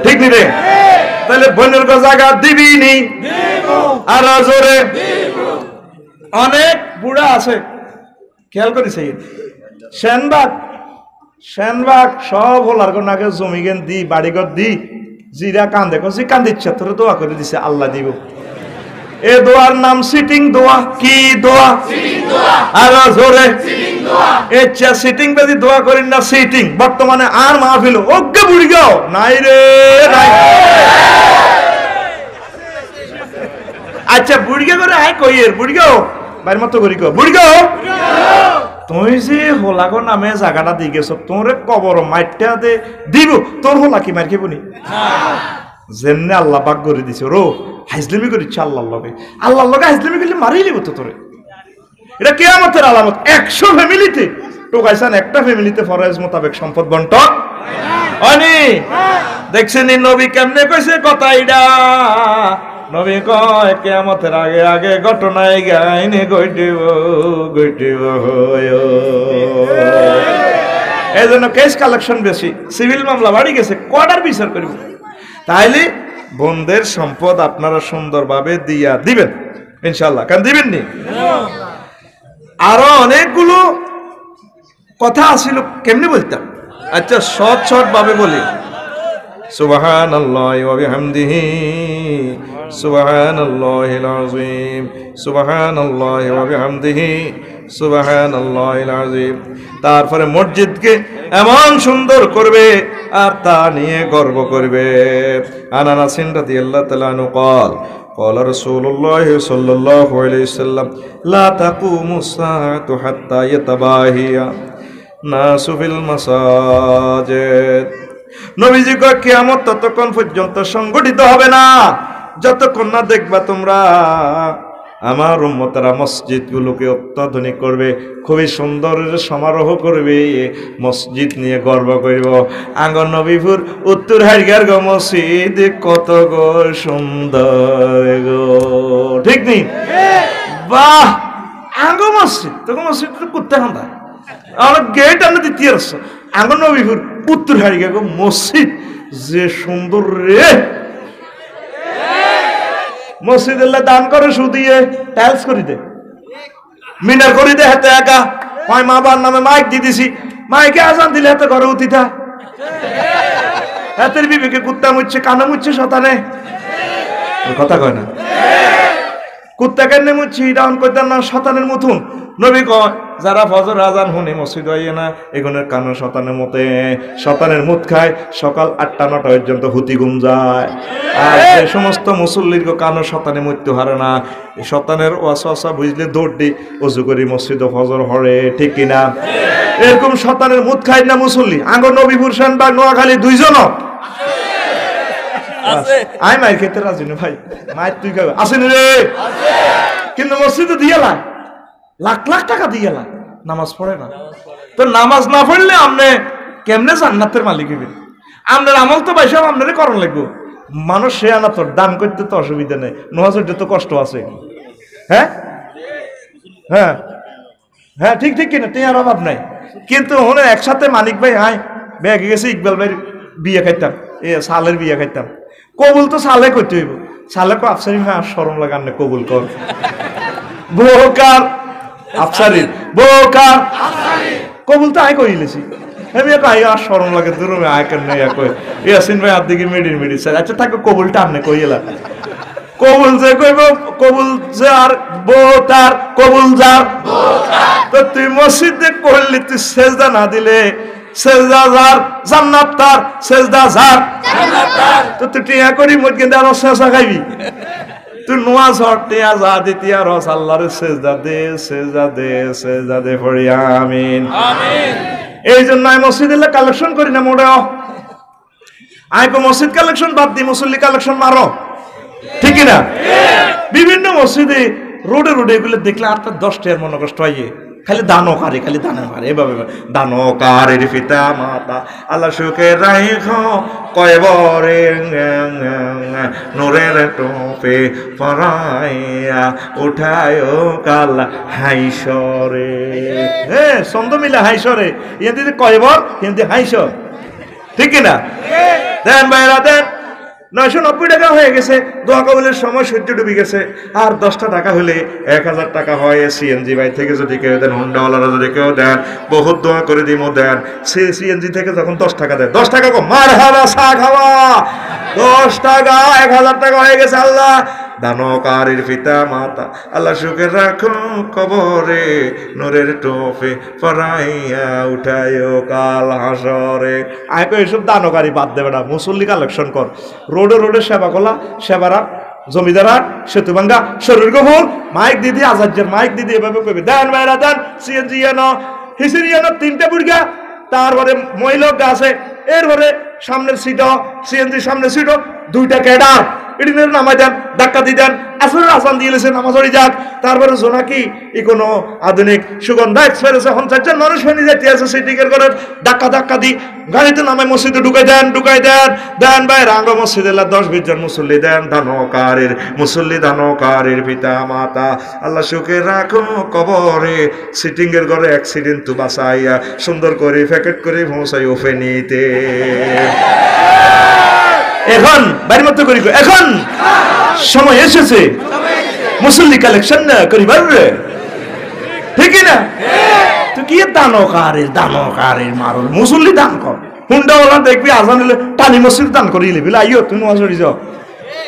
ঠিক নি রে? তাহলে বোনের জায়গা দিবি নি? আর জোরে অনেক বুড়া আছে, খেয়াল করেছে সেনবাগ, সেনবাগ সব হলার নাকে জমি গেন দি, বাড়িঘর দি, জিরা কান্দে কছি কান্দিচ্ছে, তোর দোয়া করে দিছে আল্লাহ দিব। এ দোয়ার নাম সিটিং দোয়া। কি দোয়া? আর জোরে সিটিং বেদি দোয়া করেন না, সিটিং। বর্তমানে আর মাহফিল ওকে বুড়ি গাও নাই রে, নাই। আচ্ছা বুড়িগা করে আয় কইয়ের বুড়িগাও বাইর মতো করি কো বুড়িগাও, তুই যে হোলাগো নামে জায়গাটা দিয়ে গেছ, তোরে কবর মাইটা দে দিব, তোর হোলা কি মার খেবনি? যেমনি আল্লাহ পাক করে দিছে রো হাইজলামি করিচ্ছে আল্লাহর লগে, আল্লাহর লগে হাইজলামি করলে মারিয়ে নিব তো তোরে। এটা কিয়ামতের আলামত। 100 ফ্যামিলিতে টোকাইছেন, একটা ফ্যামিলিতে ফরজ মোতাবেক সম্পদ বন্টন হয়নি। দেখছেন নবী কেমনে কইছে কথা এটা? নবী কয় কিয়ামতের আগে আগে ঘটনায় গাইনে ঘটিব ঘটিব। এই জন্য কেস কালেকশন বেশি, সিভিল মামলা বাড়ি গেছে, কোয়ার্টার বিচার করিব। তাইলে বোনদের সম্পদ আপনারা সুন্দরভাবে দিয়া দিবেন ইনশাআল্লাহ। কেন দিবেন নি? আরো অনেকগুলো কথা আছিল, কেমনি বলতাম? আচ্ছা শর্ট শর্ট ভাবে বলি। সুবহানাল্লাহি ওয়া বিহামদিহি সুবহানাল্লাহিল আযীম সুবহানাল্লাহি ওয়া বিহামদিহি সুবহানাল্লাহিল আযীম। তারপরে মসজিদকে এমন সুন্দর করবে আর তা নিয়ে গর্ব করবে। আনাস রাদিয়াল্লাহু তাআলা আনহু قال قال رسول الله صلى الله عليه وسلم لا تقوم الساعة حتى يتباهي الناس في المساجد। নবীজি কয় কিয়ামত ততক্ষণ পর্যন্ত সংগঠিত হবে না যতক্ষণ না দেখবা তোমরা আমার উম্মতেরা মসজিদগুলোকে অত্যাধুনিক করবে, খুবই সুন্দর সমারোহ করবে, মসজিদ নিয়ে গর্ব করব। আঙ্গন নবীপুর উত্তর হাইগার গো মসজিদ কত গো সুন্দর গো, ঠিক নেই? বাহ, আঙ্গ মসজিদ তোকে মসজিদ করতে হান্দা আমার গেট আমরা দ্বিতীয় আঙ্গন নবীপুর উত্তর হাইগার গো মসজিদ যে সুন্দর রে মসজিদে দান করে সুদিয়ে টাইলস করে দে মিনার করে দে হাতে একা কয় মা বাবার নামে মাইক দিয়ে দিছি মাইকে আজান দিলে হাতে ঘরে উঠিতা হাতের বিবেকে কুত্তা মুচ্ছে কানে মুচ্ছে শতানে কথা কয় না কুত্তা কেন মুচ্ছি ডাউন করতেন না শতানের মতন নবী কয় যারা ফজর আজান শুনে মসজিদ আইয়ে না এগুলোর কানে শতানের মতে শতানের মুত খায় সকাল 8টা-9টা পর্যন্ত হুতি ঘুম যায় আর যে সমস্ত মুসল্লির কানে শতানে মৃত্যু হারে না শতানের ওয়াসওয়াসা বুঝলে দৌড় দি ওযু করি মসজিদ ফজর হরে ঠিক কিনা এরকম শতানের মুত খায় না মুসল্লি আঙ্গ নবীপুর সেনবাগ নোয়াখালী দুইজন আই মাই খেতে রাজি না ভাই মায়ের তুই খাবে আসেন রে কিন্তু মসজিদে দিয়ে লাই লাখ লাখ টাকা দিয়ে লাই নামাজ পড়ে না তো নামাজ না পড়লে আপনি কেমনে জান্নাতের মালিক হইবেন আপনার আমল তো বাইসব আপনারে করণ লাগবে মানুষ সে আনা তোর দান করতে তো অসুবিধা নেই নামাজের তো কষ্ট আছে হ্যাঁ হ্যাঁ হ্যাঁ ঠিক ঠিক কিনা তুই আর অভাব নাই কিন্তু হনে একসাথে মালিক ভাই হাই ব্যাগে গেছে ইকবাল ভাই বিয়ে খাইতাম এ সালের বিয়ে খাইতাম কবুল তো সালে করতে হইব সালে কো আফসারি ভাই শরম লাগান না কবুল কর বোকার আফসারি বোকার কবুল তো আই কইলেছি আমি কই আর শরম লাগে দূর মে আই কেন না কই ইয়াসিন ভাই আদিকে মেডি স্যার আচ্ছা থাকো কবুলটা আপনি কইলা কবুল যে কইব কবুল যে আর বোতার কবুল যার তো তুই মসজিদে কইলি তুই সেজদা না দিলে সেজদা যার জান্নাত তার সেজদা যার জান্নাত তার তো তুই টিয়া করি মধ্যে আর সেজদা খাইবি তুই নোয়াজ হটিয়া যা দিতিয়া রস আল্লাহর সেজদা দে পড়ি আমিন আমিন এই জন্য আমি মসজিদে কালেকশন করি না মোড়ে আইকো মসজিদ কালেকশন বাদ দি মুসল্লি কালেকশন মারো ঠিক না বিভিন্ন মসজিদে রোডে রোডে এগুলো দেখলে আর তার 10 টাকার মনে কষ্ট হয় খালি দানো কারে খালি দানো মারে এভাবে দানো কারের পিতা মাতা আল্লাহ সুখে রাইখো কয়বরে নূরের টোপে পরাইয়া উঠায়ো কাল হাইশরে হ্যাঁ ছন্দ মিলে হাইশরে ইয়াতে কয়বর কিন্তু হাইশর ঠিক না দেন ভাইরা দেন 990 টাকা হয়ে গেছে দোয়া কবুলের সময় সূর্য ডুবে গেছে আর 10টা টাকা হলে 1000 টাকা হয় সিএনজি ভাই থেকে যদি কেউ দেন হুন্ডাওয়ালারা যদি কেউ দেন বহুত দোয়া করে দিমো দেন সে সিএনজি থেকে যখন 10 টাকা দেয় 10 টাকা কো মারহাবা সা খাওয়া 10 টাকা 1000 টাকা হয়ে গেছে আল্লাহ দানকারীর পিতা মাতা আল্লাহ সুখে রাখো কবরে নূরের টোপে পরাইয়া উঠায়ো কাল হাসরে আয় কই এসব দানকারী বাদ দেবে না মুসল্লি কালেকশন কর রোডে রোডে সেবা কলা সেবারা জমিদারা সেতু ভাঙ্গা শরীর গোবর মাইক দিদি আজাজ্জের মাইক দিদি এভাবে কইবে দেন ভাইরা দেন সিএনজি এনো হিসিরি এনো 3টা বুড়গা তারপরে মহিলা আছে এরপরে সামনের সিটও সিএনজি সামনের সিটও 2টা ক্যাডার এদিনের নামাই দেন ধাক্কা দিয়ে দেন আসরের আসান দিয়েছেন নামাজ পড়ে যাক তারপরে জোনাকি কোনো আধুনিক সুগন্ধা এক্সপ্রেস এখন 4জন মানুষ হয়ে যেতে আছে সেই টিকেট করে ধাক্কা দি গাড়িতে নামাই মসজিদে ঢুকাই দেন ভাই রাঙ্গ মসজিদে 10-20 জন মুসল্লি দেন দানকারীর পিতা মাতা আল্লাহ সুখে রাখো কবরে সিটিং এর ঘরে অ্যাক্সিডেন্ট তো বাঁচাইয়া সুন্দর করে প্যাকেট করে পৌঁছাই ওফেনিতে এখন বাড়ির মতো করি এখন সময় এসেছে মুসল্লি কালেকশন না করিবার ঠিক না তুই কি দানকারীর মারল মুসল্লি দান কর হুন্ডাওয়ালা দেখবি আজান হলে টানি মসজিদ দান করি লিবি আইও তুই নোয়াজ হয়ে যাও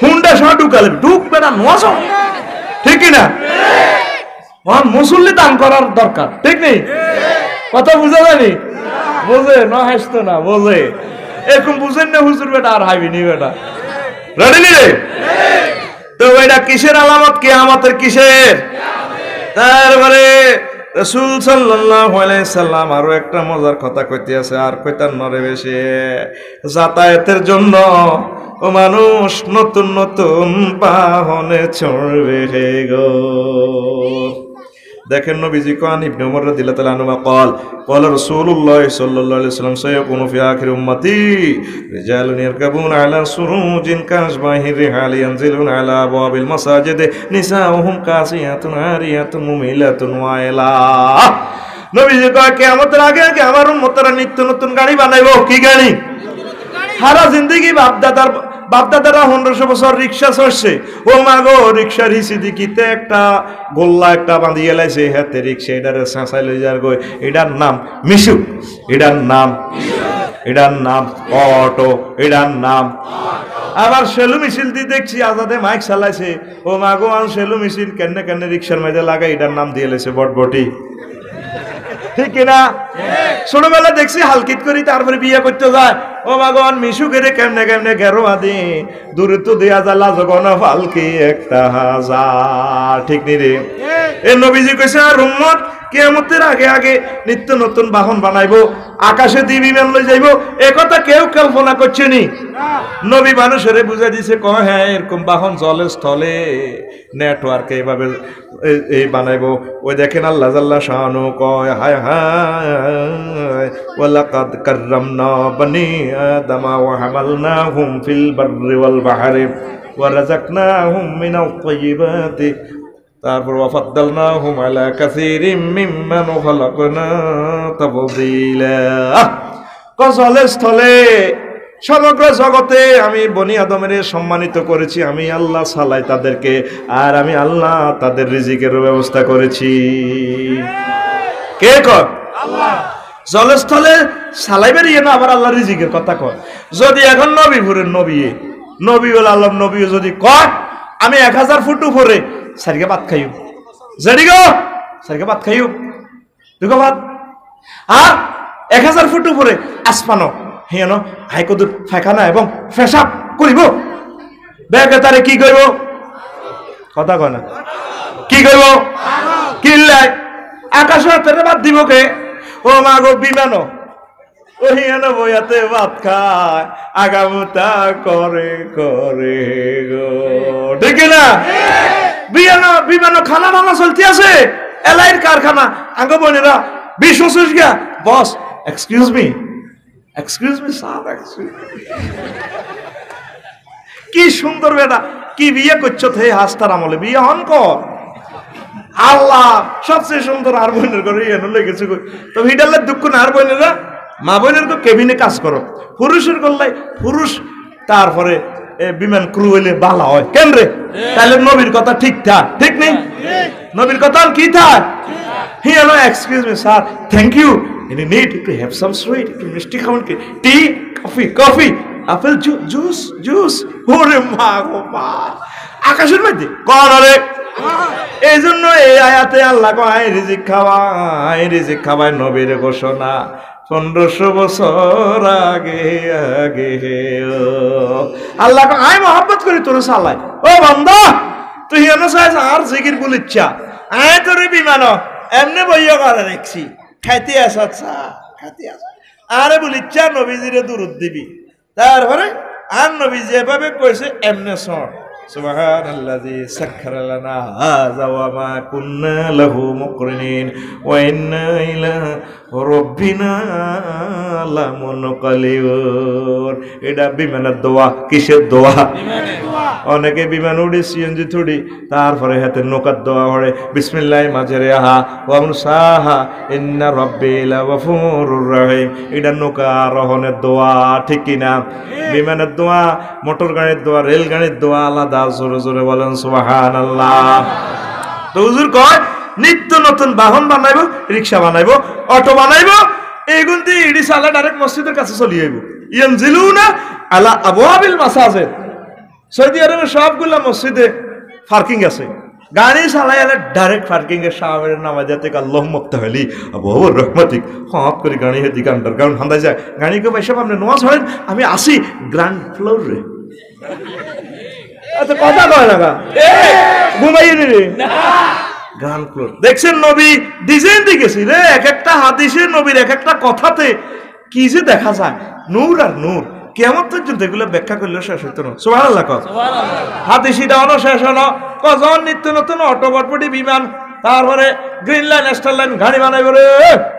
হুন্ডা সময় ঢুকালে ঢুকবে না নোয়াজ ঠিক না মুসল্লি দান করার দরকার ঠিক নেই কথা বুঝা যায়নি বোঝে না হাসতো না বোঝে এরকম বুঝেন না হুজুর বেটা আর হাইবি নি বেটা রেডি রে তো এটা কিসের আলামত কিয়ামতের কিসের তারপরে রাসূল সাল্লাল্লাহু আলাইহি সাল্লাম আরো একটা মজার কথা কইতে আছে আর কইতার নরে বেশি যাতায়াতের জন্য ও মানুষ নতুন নতুন বাহনে চড়বে গো দেখেন নবীজি কোন ইবনে উমর রাদিয়াল্লাহু তাআলা আনহু قال رسول الله صلى الله عليه وسلم سيكون في آخر أمتي رجال يركبون على سروج كأشباه الرحال ينزلون على أبواب المساجد نساؤهم كاسيات عاريات مميلات وائلا নবীজি কয় কিয়ামতের আগে আমার উম্মতরা নিত্য নতুন গাড়ি বানাইবো কি গাড়ি সারা জিন্দগি বাপদাদারা 1500 বছর রিক্সা চড়ছে। ও মা গো, রিক্সার হিসি দিকিতে একটা গোল্লা একটা বাঁধিয়ে লাইছে হাতে রিক্সা, এটারে চেঁচাই লই যার গো। এটার নাম মিশু, এটার নাম অটো, এটার নাম। আবার সেলু মিছিল দিয়ে দেখছি আজাদে মাইক চালাইছে। ও মা গো, সেলু মিছিল কেন রিক্সার মধ্যে লাগাই, এটার নাম দিয়ে লেছে বটবটি। ঠিক কিনা? ছোটবেলা দেখছি হালকিত করি তারপরে বিয়ে করতে যায়। ও ভগবান মিশু করে কেমনে গেরো আদি দূরে তো দেয়া জ্বালা যখন ফালকি একটা হাজার। ঠিক নি রে? এ নবীজি কইছে আর উম্মত কিয়ামতের আগে নিত্য নতুন বাহন বানাইবো, আকাশে দিয়ে বিমান লই যাইবো। এ কথা কেউ কল্পনা করছে নি। নবী মানুষের বুঝাই দিছে, কয় হ্যাঁ এরকম বাহন জলে স্থলে নেটওয়ার্কে এইভাবে এই বানাইবো। ওই দেখেন আল্লাহ জাল্লা শানু কয় হায় হায় ওয়ালাকাদ কাররামনা বনি আদমা ওয়া হামালনাহুম ফিল বাররি ওয়াল বাহরি ওয়া রাযাকনাহুম মিনাত তাইয়্যিবাতি। তারপর ওয়াফাদ্দালনাহুম আলা কাসীরিম মিম্মান খালাকনা তাফদীলা। জলে স্থলে সমগ্র জগতে আমি বনি আদমের সম্মানিত করেছি, আমি আল্লাহ সালাই তাদেরকে, আর আমি আল্লাহ তাদের রিজিকের ব্যবস্থা করেছি। কে কয়? আল্লাহ। জলস্থলে সালাই বেরিয়ে না আবার আল্লাহ রিজিকের কথা কয়। যদি এখন নবীপুরের নবীউল আলম নবী যদি কয় আমি 1000 ফুট উপরে সারিকে ভাত খাইও, জানি গো সারিকে ভাত খাইও দুগো ভাত, আর 1000 ফুট উপরে আসমানো হেন হাইকোদ ফায়খানা এবং পেশাব করিব, ব্যাগে তারে কি করব? কথা কয় না, কি করব? কিল্লাই আকাশে তেরে ভাত দিব কে? ও মা গো, বিমানো ও হিয়ানো বইয়াতে ভাত খায় আগামতা করে গো। ঠিক না? বিমানো খানা বানা চলতে আছে, এলাইর কারখানা। আগে বোনেরা 20-25 গা বস, এক্সকিউজ মি স্যার, কি সুন্দর বেটা, কি বিয়ে করছো হে হাস্তার আমলে, বিয়ে হন কর। আল্লাহ সবচেয়ে সুন্দর আর বোনের করে এনে লেগেছে। তো হিডালের দুঃখ না, আর বোনেরা মা বোনের কেবিনে কাজ করো, পুরুষের করলাই পুরুষ, তারপরে বিমান ক্রু হইলে বালা হয় কেন রে? তাহলে নবীর কথা ঠিক থাক, ঠিক নেই? নবীর কথা কি থাক? Hi hello, excuse me sir, thank you, any need to have some sweet, একটু মিষ্টি খাবেন কি? টি, কফি, আপেল জুস। ওরে মা গো মা, আকাশের মধ্যে কোন রে? এই জন্য এই আয়াতে আল্লাহ কয় রিজিক খাওয়ায় নবীর ঘোষণা 1500 বছর আগে আল্লাহ কয় আয় মহব্বত করি তোর সালাই। ও বান্দা, তুই এনে চাইছ আর জিকির বলিচ্ছা, আয় তোর বিমান এমনি বইয়া করে দেখছি খাইতে আসা আরে বলিচ্ছা নবীজিরে দুরুদ দিবি, তারপরে আর নবীজি এভাবে কইছে এমনে শোন, সুবহানাল্লাযী সাখখারা লানা হাযা ওয়া মা কুন্না লাহু মুকরিনিন ওয়া ইন্না ইলা রাব্বিনা লামুনকালিবুন। এটা বিমানের দোয়া। কিসের দোয়া? বিমানের দোয়া। অনেকে বিমান উড়ে সিএনজি থুড়ি, তারপরে হাতে নৌকার দোয়া পড়ে, বিসমিল্লাহি মাজরিহা ওয়া মুরসাহা ইন্না রাব্বি লাগফুরুর রহিম। এটা নৌকা আরোহণের দোয়া, ঠিক কিনা? বিমানের দোয়া, মোটর গাড়ির দোয়া, রেল গাড়ির দোয়া আলাদা। জোরে জোরে বলেন সুবহানাল্লাহ। তো হুজুর কয় নিত্য নতুন বাহন বানাইবো, রিক্সা বানাইবো, অটো বানাইবো, এইগুন দিয়ে ইডি সালা ডাইরেক্ট মসজিদের কাছে চলে যাইব। ইয়ানজিলুনা আলা আবওয়াবিল মাসাজিদ। সৌদি আরবে সবগুলা মসজিদে পার্কিং আছে, গাড়ি চালাইলে ডাইরেক্ট পার্কিং এর সামনে নামা যেতে আল্লাহুম্মা তাহলি আবওয়াবুর রহমাতিক হপ করে গাড়ি হেদিকে আন্ডারগ্রাউন্ড হান্দাই যায়। গাড়িকে পয়সা আপনি নামাজ পড়েন, আমি আসি গ্রাউন্ড ফ্লোরে। আচ্ছা কথা কয় না, ঘুমাইয়ে রে গ্রাউন্ড ফ্লোর। দেখছেন নবী ডিজাইন দিয়েছি রে, এক একটা হাদিসে নবীর এক একটা কথাতে কি যে দেখা যায়, নূর আর নূর। কিয়ামত পর্যন্ত এগুলো ব্যাখ্যা করলেও শেষ হইতো না। সুবহানাল্লাহ। হাদিসিটা অন শেষ হলো কজন নিত্য নতুন অটো বটবটি বিমান, তারপরে গ্রিন লাইন স্টার লাইন গাড়ি বানাই বলে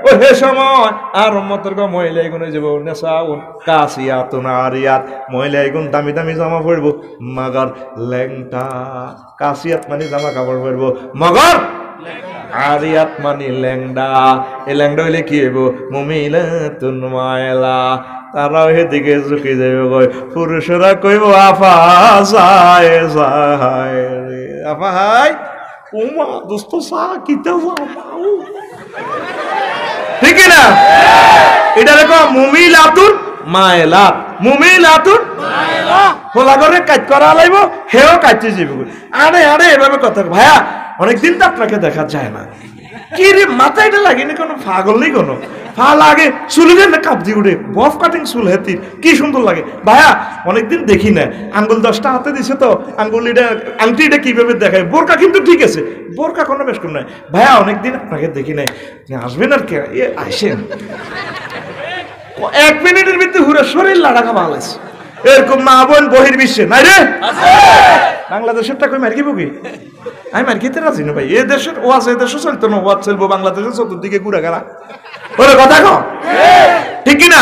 ও হে সময় আর উম্মতের গো মহিলা এগুন যাব নেশাউন কাসিয়াতুন আরিয়াত। মহিলা এগুন দামি দামি জামা পরবো, মগর ল্যাংটা। কাসিয়াত মানে জামা কাপড় পরবো, মগর আরিয়াত মানে ল্যাংডা। এই ল্যাংডা হইলে কি হইব? মুমিলাতুন মায়লা। তারাও সেদিকে ঝুঁকি যাবে কই পুরুষরা কইব আফা যায় যায় রে আফা হাই উমা দোস্ত সা কিতে যাও ঠিক না এটা দেখো মুমিলাতুন মায়লাত মুমিলাতুন মায়লাত হোলা করে কাজ করা লাইব হেও কাজে যাবে আরে আরে এভাবে কথা ভাইয়া অনেকদিন তো আপনাকে দেখা যায় না কি রে মাথায়টা লাগেনি কোনো পাগল নেই কোনো ফা লাগে চুলের না কাপদি উঠে বফ কাটিং চুল হেতির কি সুন্দর লাগে ভাইয়া অনেকদিন দেখি না আঙ্গুল 10টা হাতে দিছে তো আঙ্গুলিটা আংটিটা কিভাবে দেখায় বোরকা কিন্তু ঠিক আছে বোরকা কোনো বেশ কম নাই ভাইয়া অনেকদিন আপনাকে দেখি নাই আসবেন আর কে আসেন 1 মিনিটের ভিতরে হুরে শরীর লাড়া খাওয়া আছে এরকম মা বোন বহির্বিশ্বে নাই রে বাংলাদেশের টাকা মার কি বুকি আমি মার খেতে রাজি না ভাই এ দেশের ওয়াজ এ দেশে চলতো না ওয়াজ চলবো বাংলাদেশের চতুর্দিকে ঘুরে গেলা ওরে কথা কো ঠিক কি না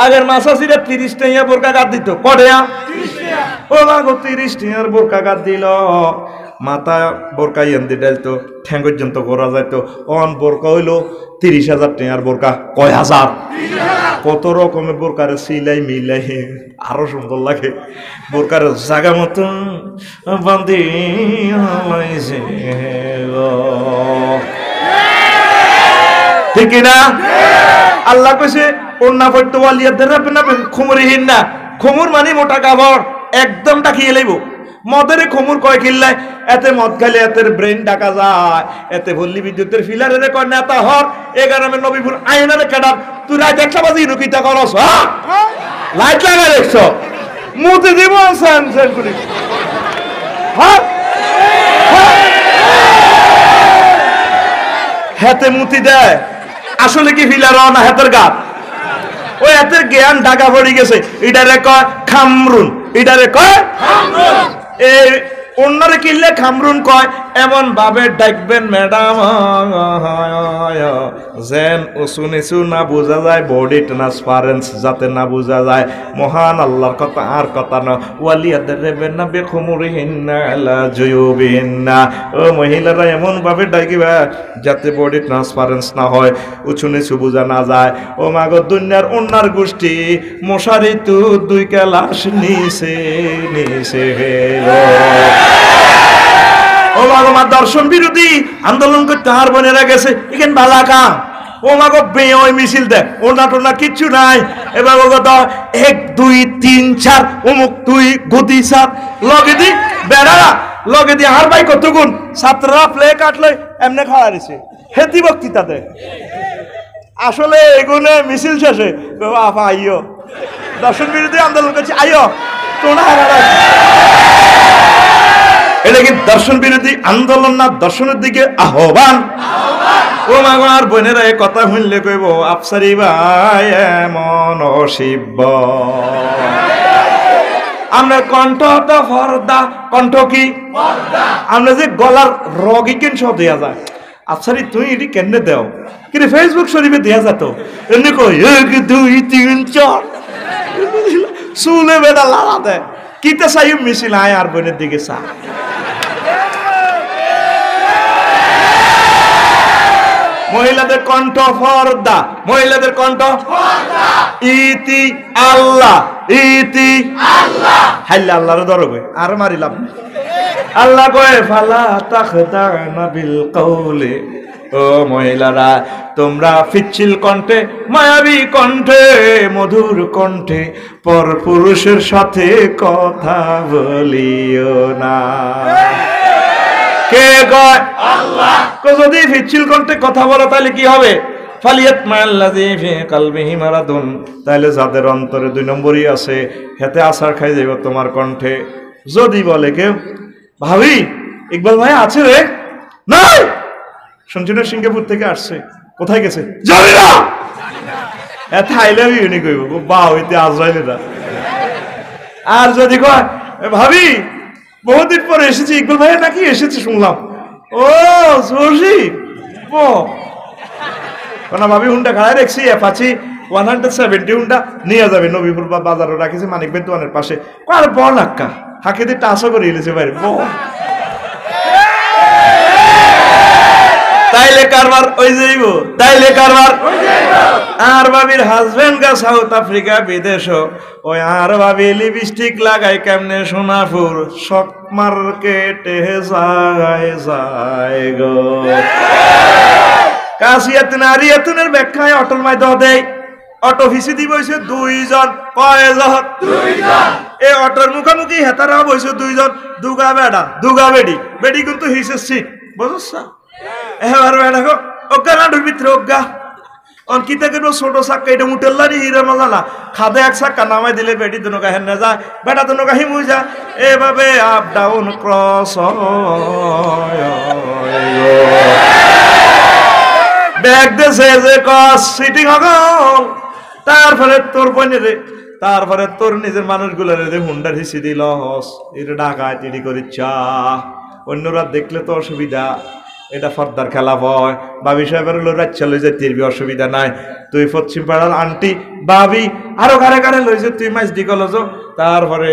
আগের মাসা ছিল 30 টাকা বোরকা গাদ দিত কড়েয়া 30 টাকা ও লাগো 30 টাকার বোরকা গাদ দিল মাথা বোরকা এন্দি ডালতো ঠ্যাং পর্যন্ত করা যাইতো অন বোরকা হইলো 30,000 টাকার বোরকা কয় হাজার কত রকমের বোরকার সিলাই মিলাই আরো সুন্দর লাগে বোরকার জায়গা মতো বান্ধি ঠিক না আল্লাহ কইছে ওন্না পড়তে ওয়ালিয়াদের না খুমুরিহীন না খুমুর মানে মোটা কাপড় একদম ডাকিয়ে লাইব মদের খুমুর কয় কিল্লায় এতে মদ খাইলে এতের ব্রেন ডাকা যায় এতে ভল্লি বিদ্যুতের ফিলারে কয় নেতা হর 11 নবীপুর আয়নারে কাটার তুই রাত 1টা বাজে ইনুকিতা করস লাইট লাগা দেখছ মুতে দিব আনসান সেন করি হ্যাঁ হাতে মুতি দেয় আসলে কি ফিলার না হাতের গাত ওই হাতের জ্ঞান ঢাকা পড়ে গেছে এটারে কয় খামরুন এটারে কয় খামরুন এই অন্যরে কিনলে খামরুন কয় এমন ভাবে ডাকবেন ম্যাডাম যেন উসুনিসু না বোঝা যায় বডি ট্রান্সপারেন্স যাতে না বোঝা যায় মহান আল্লাহর কথা আর কথা না ওয়ালিয়াদের রেবেনা বেখুমুরিহিন্না আলা জুয়ুবিহিন্না ও মহিলারা এমন ভাবে ডাকিবা যাতে বডি ট্রান্সপারেন্স না হয় উসুনিসু বোঝা না যায় ও মাগো দুনিয়ার অন্যার গোষ্ঠী মশারি তু 2 ক্লাস নিচে নিচে ও মাগো দর্শন বিরোধী আন্দোলন করতে হার বোনেরা গেছে এখান ভালা কাম ও মাগো ওই মিছিল দেখ ওনা টোনা কিচ্ছু নাই এবার ও কথা 1 2 3 4 অমুক তুই গতি সাত লগে দি বেড়া লগে দি হার ভাই কতগুণ ছাত্ররা প্লে কাটলে এমনি খাওয়া দিছে হেতি বক্তৃতাতে আসলে এগুনে মিছিল শেষে বাবা আইও দর্শন বিরোধী আন্দোলন করছে আইও তোনা হারা এটা কি দর্শন বিরোধী আন্দোলন না দর্শনের দিকে আহ্বান ও মাগো আর বোনেরা এই কথা শুনলে কইব আফসারি ভাই এমন শিব আমরা কণ্ঠটা ফর্দা কণ্ঠ কি আমরা যে গলার রগি কেন সব দেয়া যায় আফসারি তুই এটি কেন দেও কিন্তু ফেসবুক শরীফে দেয়া যেত এমনি কই 1 2 3 4 শুনে বেদা লাড়া দেয় কিতে চাই মিছিল আয় আর বোনের দিকে চা মহিলাদের কণ্ঠ ফর্দা মহিলাদের কণ্ঠ ইতি আল্লাহ ইতি আল্লাহ হাইলা আল্লাহর দরবে আর মারিলাম আল্লাহ কয় ফালা তাখদানা বিল কওলি ও মহিলারা তোমরা পিচ্ছিল কণ্ঠে মায়াবী কণ্ঠে মধুর কণ্ঠে পর পুরুষের সাথে কথা বলিও না কে কয় আল্লাহ যদি পিচ্ছিল কণ্ঠে কথা বলো তাহলে কি হবে ফালিয়াত মাল্লাযী ফি কলবিহি মারাদুন তাহলে যাদের অন্তরে 2 নম্বরই আছে হেতে আছাড় খাই যাইব তোমার কণ্ঠে যদি বলে কেউ ভাবি ইকবাল ভাই আছে রে নাই শুনছেন সিঙ্গাপুর থেকে আসছে কোথায় গেছে জানি না এত আই লাভ ইউ নি কইব বা হইতে আজরাইলে না আর যদি কয় ভাবি বহুদিন পরে এসেছি ইকবাল ভাই নাকি এসেছে শুনলাম ও জোরজি ও কোনা ভাবি হুন্ডা খাড়ায় রাখছি অ্যাপাচি 170 হুন্ডা নিয়ে যাবে নবীপুর বাজারে রাখিছে মানিক ভাই দোকানের পাশে আর বড় নাক্কা হাকে দিয়ে টাসও করে এলেছে বাইরে তাইলে কারবার ওই যাইব, তাইলে কারবার আর বাবির হাজবেন্ড গা সাউথ আফ্রিকা বিদেশ, ওই আর বাবি লিপস্টিক লাগাই কেমনে সোনাপুর শক মার্কেটে যায় যায় গো। কাশিয়াতুন আরিয়াতুনের ব্যাখ্যায় অটল মাইদ দেয় অটো ভিসি দিব হইছে দুইজন, কয়জন? দুইজন। এই অটোর মুখোমুখি হেতারা বইছে দুইজন, দুগা বেড়া দুগা বেডি, বেডি কিন্তু হিসে সিট বুঝছ। এবার বেড়া গো অজ্ঞা নাডুর ভিতরে অজ্ঞা অঙ্কিতা করবো ছোট চাক্কা, এটা মুটেল্লারি হিরো মজা না, খাদে এক চাক্কা নামাই দিলে বেডি দুনকা হেন যায়, বেটা দুনকা হিমু যা, এভাবে আপ ডাউন ক্রস ব্যাগ দেশে যে কস সিটিং হগল। তারপরে তোর বোনের, তারপরে তোর নিজের মানুষগুলোর হুন্ডার হিসি দিল হস, এটা ডাকায় তিড়ি করি চা, অন্যরা দেখলে তো অসুবিধা, এটা ফর্দার খেলা ভয়। বাবি সাহেবের হলো রাচ্চা লই যায় তিরবি, অসুবিধা নাই। তুই পশ্চিম পাড়ার আন্টি বাবি আরো ঘরে ঘরে লইছে, তুই মাছ দি কলেজ, তারপরে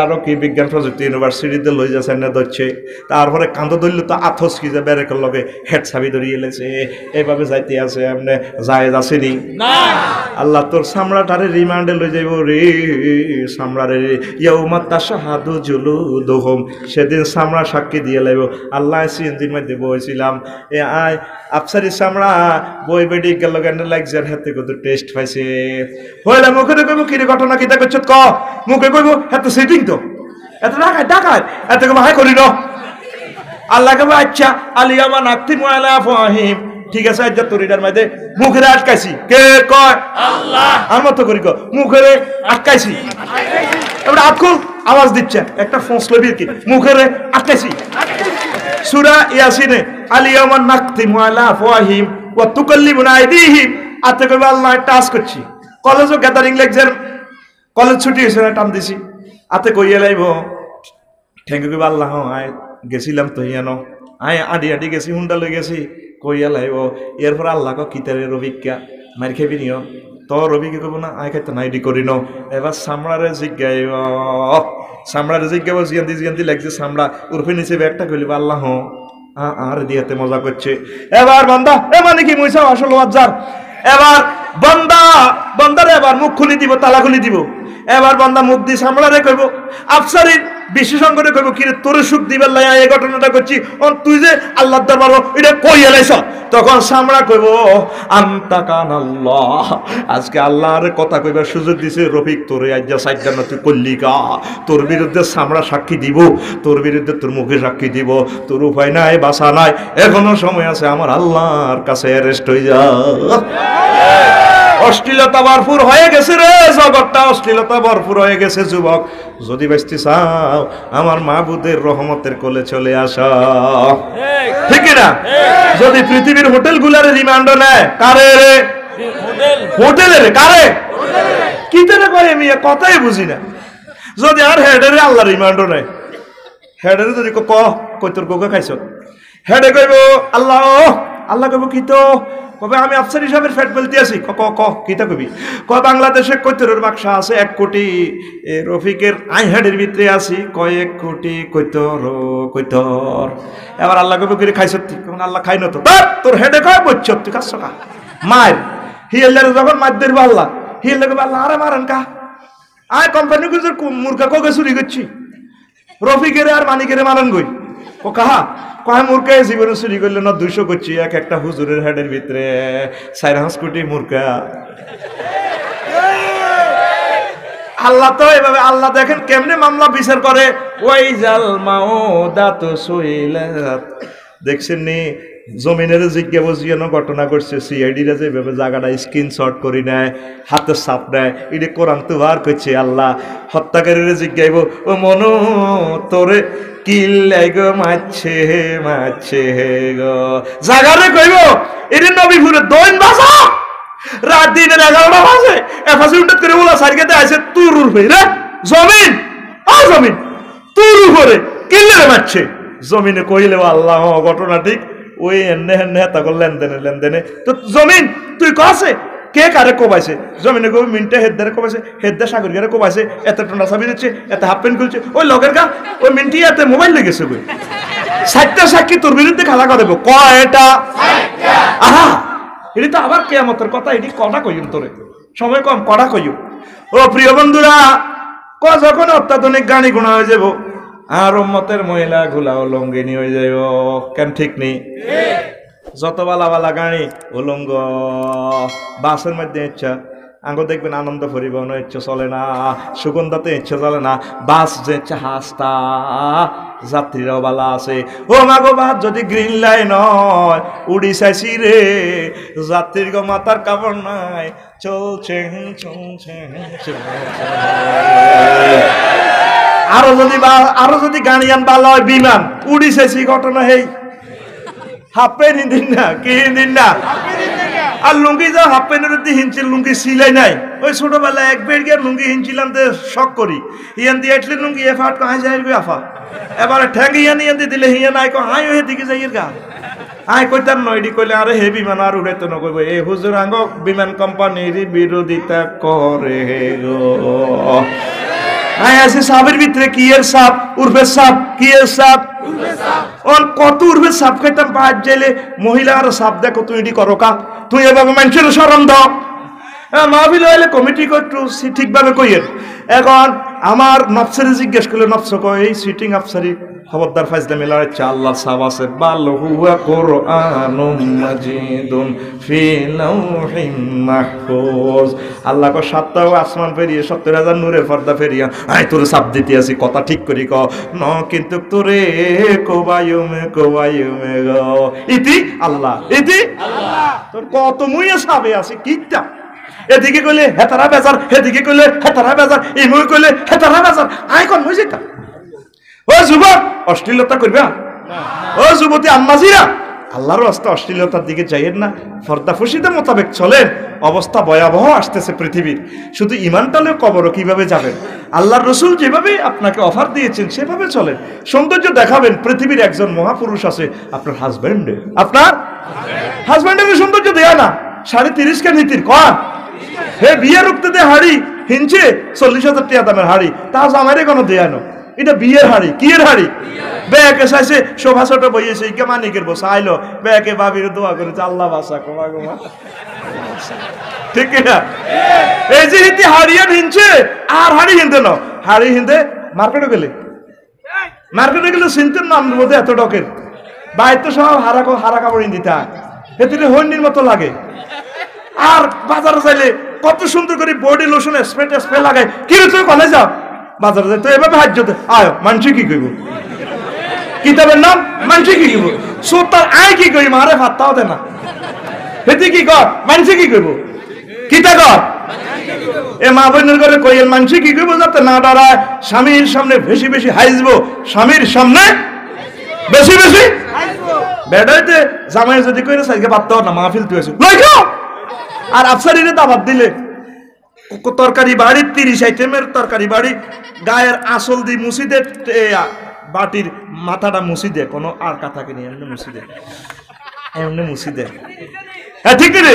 আরো কি বিজ্ঞান প্রযুক্তি ইউনিভার্সিটিতে লই যাচ্ছে না ধরছে, তারপরে কান্দ ধরল তো আথস কি যে বেরেকের লগে হেড ছাবি ধরিয়ে এলেছে, এইভাবে যাইতে আছে এমনি যায় যাচ্ছেনি না। আল্লাহ তোর সামড়াটারে রিমান্ডে লই যাইব রে, সামড়ারে ইয়াউমা তাশহাদু জুলুদুহুম, সেদিন সামড়া সাক্ষী দিয়ে লাইব। আল্লাহ সিনদিন মধ্যে বইছিলাম এ আয় আফসারি সামড়া বই বেডি গেল গান্ডে লাগছে, হাতে কত টেস্ট পাইছে হইলা মুখে কইব কি রে ঘটনা কিতা করছ ক, মুখে কইব এত সিটিং তো এত ডাকায় ডাকায় এত কইব হাই করি ন। আল্লাহ কইব আচ্ছা আলিয়ামা নাকতি মুআলা ফাহিম, ঠিক আছে আজ তরিডার মধ্যে মুখেরে আটকাইছি, কে কয়? আল্লাহ। আর মত করি ক মুখেরে আটকাইছি, এবার আকুল আওয়াজ দিচ্ছে একটা ফোঁস লবির কি মুখেরে আটকাইছি। সূরা ইয়াসিনে আলিয়ামা নাকতি মুআলা ফাহিম ওয়া তুকাল্লিমুনা আইদিহিম, আতে কইব আল্লাহ টাচ করছি। কলেজও গ্যাদারিং লেকচার, কলেজ ছুটি হয়েছে না টান দিছি, আতে কইয়া লাইব থ্যাংক ইউ আল্লাহ আয় গেছিলাম তো ইয়ানো আয় আডি আডি গেছি হুন্ডা লই গেছি কইয়া লাইব। এরপর আল্লাহ কিতারে রবিকা মার খেবি নিও, তো রবিকে কইব না আয় খাইতে নাইডি করি ন। এবার সামড়ারে জিজ্ঞাইব, সামড়ারে জিজ্ঞাবো জিয়ান্তি লাগছে, সামড়া উর্ফে নিচে ব্যাগটা কইলিব আল্লাহ আর দিয়াতে মজা করছে। এবার বান্দা এ মানে কি মুইসা আসল ওয়াজ্জার, এবার বান্দা বান্দারে এবার মুখ খুলি দিব, তালা খুলি দিব। এবার বান্দা মুখ দিয়ে সামলারে কইব, আফসারির বিশেষজ্ঞরে কইব কি রে তোরে সুখ দিবার লাই এই ঘটনাটা করছি, তুই যে আল্লাহর দরবার এটা কই এলাইছ। তখন সামলা কইব আনতা কানাল্লাহ, আজকে আল্লাহর কথা কইবার সুযোগ দিছে রফিক তোরে আজ্জা সাজ্জানা তুই করলি কা, তোর বিরুদ্ধে সামলা সাক্ষী দিব, তোর বিরুদ্ধে তোর মুখে সাক্ষী দিব, তোর উপায় নাই বাসা নাই, এখনো সময় আছে, আমার আল্লাহর কাছে অ্যারেস্ট হয়ে যা। অশ্লীলতা ভরপুর হয়ে গেছে রে জগৎটা, অশ্লীলতা ভরপুর হয়ে গেছে যুবক, যদি বাঁচতে চাও আমার মাহবুদের রহমতের কোলে চলে আসা, ঠিক না? যদি পৃথিবীর হোটেল গুলারে রিমান্ড নেয়, কারে রে? হোটেলের কারে? কি তেরে কয় আমি কথাই বুঝি না। যদি আর হেডের আল্লাহ রিমান্ড নেয়, হেডের যদি কই তোর গোগা খাইছ, হেডে কইব আল্লাহ, আল্লাহ কইব কি তো কবে আমি আফসারি সাহেবের ফ্যাট বলতে আছি, কিতা কবি বাংলাদেশে কৈতরের বাক্সা আছে 1 কোটি, রফিকের আইহাডের ভিতরে আছি কয়েক কোটি কৈতর। এবার আল্লাহ কবে করে খাইছ, আল্লাহ খাই না তো তোর হেডে কয় বলছ তুই কাছ কা মার হিয়ালের যখন মার ধরবো আল্লাহ, হিয়ালে কবে আল্লাহ আরে মারেন কা আয় কোম্পানি গুলোর মুরগা কোকে চুরি করছি, রফিকের আর মানিকের মারেন গই ও কাহা কয় মুরগা জীবনে চুরি করলে না 200 করছি, একটা হুজুরের হেডের ভিতরে 4-5 কোটি মুরগা। আল্লাহ তো এভাবে আল্লাহ দেখেন কেমনে মামলা বিচার করে, ওই জাল মাউদাত সুইলাত, দেখছেন নি জমিনের জিজ্ঞাবো জিয়ানো ঘটনা করছে, সিআইডিরা যেভাবে জায়গাটা স্ক্রিনশট করি নেয়, হাতে ছাপ নেয়, এটা কোরআন তো বার করছে। আল্লাহ হত্যাকারীর জিজ্ঞাইব ও মনো তোরে কিল্লাই গো মারছে গো, জাগারে কইব এর নবীপুরে দৈন বাসা রাত দিনের 11টা বাজে এফাসি উঠে করে বলা সারিকাতে আছে তুর উঠবে রে জমিন, জমিন তুর উপরে কিল্লে মারছে জমিনে, কইলে আল্লাহ ঘটনা ঠিক ওই এনে হেনে হেতা কর লেনদেনে তো জমিন তুই কছে কে কারে কোবাইছে, জমিনে কবি মিনটে হেদ্দারে কোবাইছে, হেদ্দা সাগর গারে কোবাইছে, এত টন্ডা চাবি দিচ্ছে, এত হাফ প্যান্ট খুলছে, ওই লগের গা ওই মিনটি এত মোবাইল লেগেছে বই সাতটা সাক্ষী তোর বিরুদ্ধে খাড়া করে দেব কয়টা আহা এটি তো আবার কিয়ামতের কথা এটি কটা কইম তোরে সময় কম কটা কইম ও প্রিয় বন্ধুরা যখন অত্যাধুনিক গাড়ি গুণা হয়ে যাব আর উম্মতের মহিলা গুলা লঙ্গিনী হয়ে যাইব কেন ঠিক নেই যত বালা বালা গাড়ি উলঙ্গ বাসের মধ্যে ইচ্ছা আঙ্গ দেখবেন আনন্দ পরিবহন ইচ্ছে চলে না সুগন্ধাতে ইচ্ছে চলে না বাস যে ইচ্ছা হাসতা যাত্রীরাও বালা আছে ও মাগো বাস যদি গ্রিন লাইন হয় উড়ি চাইছি রে যাত্রীর গো মাথার কাপড় নাই চলছে চলছে আরো যদি গাড়িয়ান বালা হয় বিমান উড়ি চাইছি ঘটনা হেই হাফে দিন না কি দিন না আর লুঙ্গি যা হাফ প্যান্টের দিয়ে হিনছিল লুঙ্গি সিলাই নাই ওই ছোটবেলায় একবার গিয়ে লুঙ্গি হিনছিলাম তো শখ করি ইয়ান দিয়ে এটলি লুঙ্গি এ ফাট কাহাই যাই আফা এবারে ঠ্যাং ইয়ান ইয়ান দিয়ে দিলে হিয়া নাই হাই ওই দিকে যাই গা হাই কইতাম নয়ডি কইলে আরে হে বিমান আর উড়াইতো না কইব এই হুজুর আঙ্গ বিমান কোম্পানির বিরোধিতা করে গো আছে সাপের ভিতরে কি এর সাপ উর্ফে সাপ কি এর সাপ ওর কত উর্ফে সাপ খাইতাম পাঁচ জেলে মহিলা আর সাপ দেখো তুই এটি করো কা তুই এভাবে মানুষের সরম দাও মাহফিল হইলে কমিটি করতো ঠিকভাবে কইয়েন এখন আমার নফসারি জিজ্ঞেস করলে নফস কয় এই সিটিং আফসারি খবরদার ফাইজলা মেলার ইচ্ছা আল্লাহর সাব আছে বাল হুয়া কুরআনুম মাজিদুন ফি লাউহিম মাহফুজ আল্লাহ কো সাতটাও আসমান ফেরিয়ে ৭০,০০০ নূরের পর্দা ফেরিয়া আই তোরে সাব দিতে আসি কথা ঠিক করি ক ন কিন্তু তোরে কোবায়ুমে গো ইতি আল্লাহ তোর কত মুইয়া সাবে আছে কিটা এদিকে কইলে হেতারা বেজার এদিকে কইলে হেতারা বেজার এই মুই কইলে হেতারা বেজার আই কোন হই যেতা ও যুবক অশ্লীলতা করবে ও যুবতী আম্মাজিরা আল্লাহর রাস্তা অশ্লীলতার দিকে যাইয়েন না ফর্দাফুশিদের মোতাবেক চলেন অবস্থা ভয়াবহ আসতেছে পৃথিবীর শুধু ইমানটালে কবরও কিভাবে যাবেন আল্লাহর রসুল যেভাবে আপনাকে অফার দিয়েছেন সেভাবে চলেন সৌন্দর্য দেখাবেন পৃথিবীর একজন মহাপুরুষ আছে আপনার হাজব্যান্ডের সৌন্দর্য দেয়া না ৩৫ কে নীতির কন হে বিয়ে রুখতে দে হাড়ি হিনছে ৪০,০০০ টাকা দামের হাড়ি তা জামাইরে কোনো দেয়ানো এটা বিয়ের হাড়ি কি এর হাড়ি বেকে চাইছে শোভা ছোট বইয়েছে কে মানিকের বসা আইলো বেকে ভাবির দোয়া করেছে আল্লাহ বাসা কমা গোমা ঠিক না এই যে হিতি হাড়িয়ান হিনছে আর হাড়ি হিনতে ন হাড়ি হিনতে মার্কেটে গেলে চিনতেন নাম বোধে এত ডকের বাইর তো সব হারা কাপড় দিতে হয় এতে হন্ডির মতো লাগে আর বাজারে যাইলে কত সুন্দর করে বডি লোশন স্প্রে লাগায় কি রে তুই কলেজ যাও বাজারে যাই তো এভাবে হাজ্য আয় মানুষ কি কইব কিতাবের নাম মানুষ কি কইব সোতার আয় কি কই মারে ভাতটাও দে না হেতি কি কর মানুষ কি কইব কিতা কর এ মা বোনের করে কইল মানুষ কি কইব যাতে না ডরায় স্বামীর সামনে বেশি বেশি হাইজবো স্বামীর সামনে বেশি বেশি বেড়াইতে জামাই যদি কইরে সাইকে পাততাও না মাহফিল তুই লই যাও আর আফসারিরে দাবাত দিলে তরকারি বাড়ি ৩০ আইটেমের তরকারি বাড়ি গায়ের আসল দি মুছি দে বাটির মাথাটা মুছি দে কোনো আর কাথাকে নিয়ে এমনি মুছি দে হ্যাঁ ঠিক রে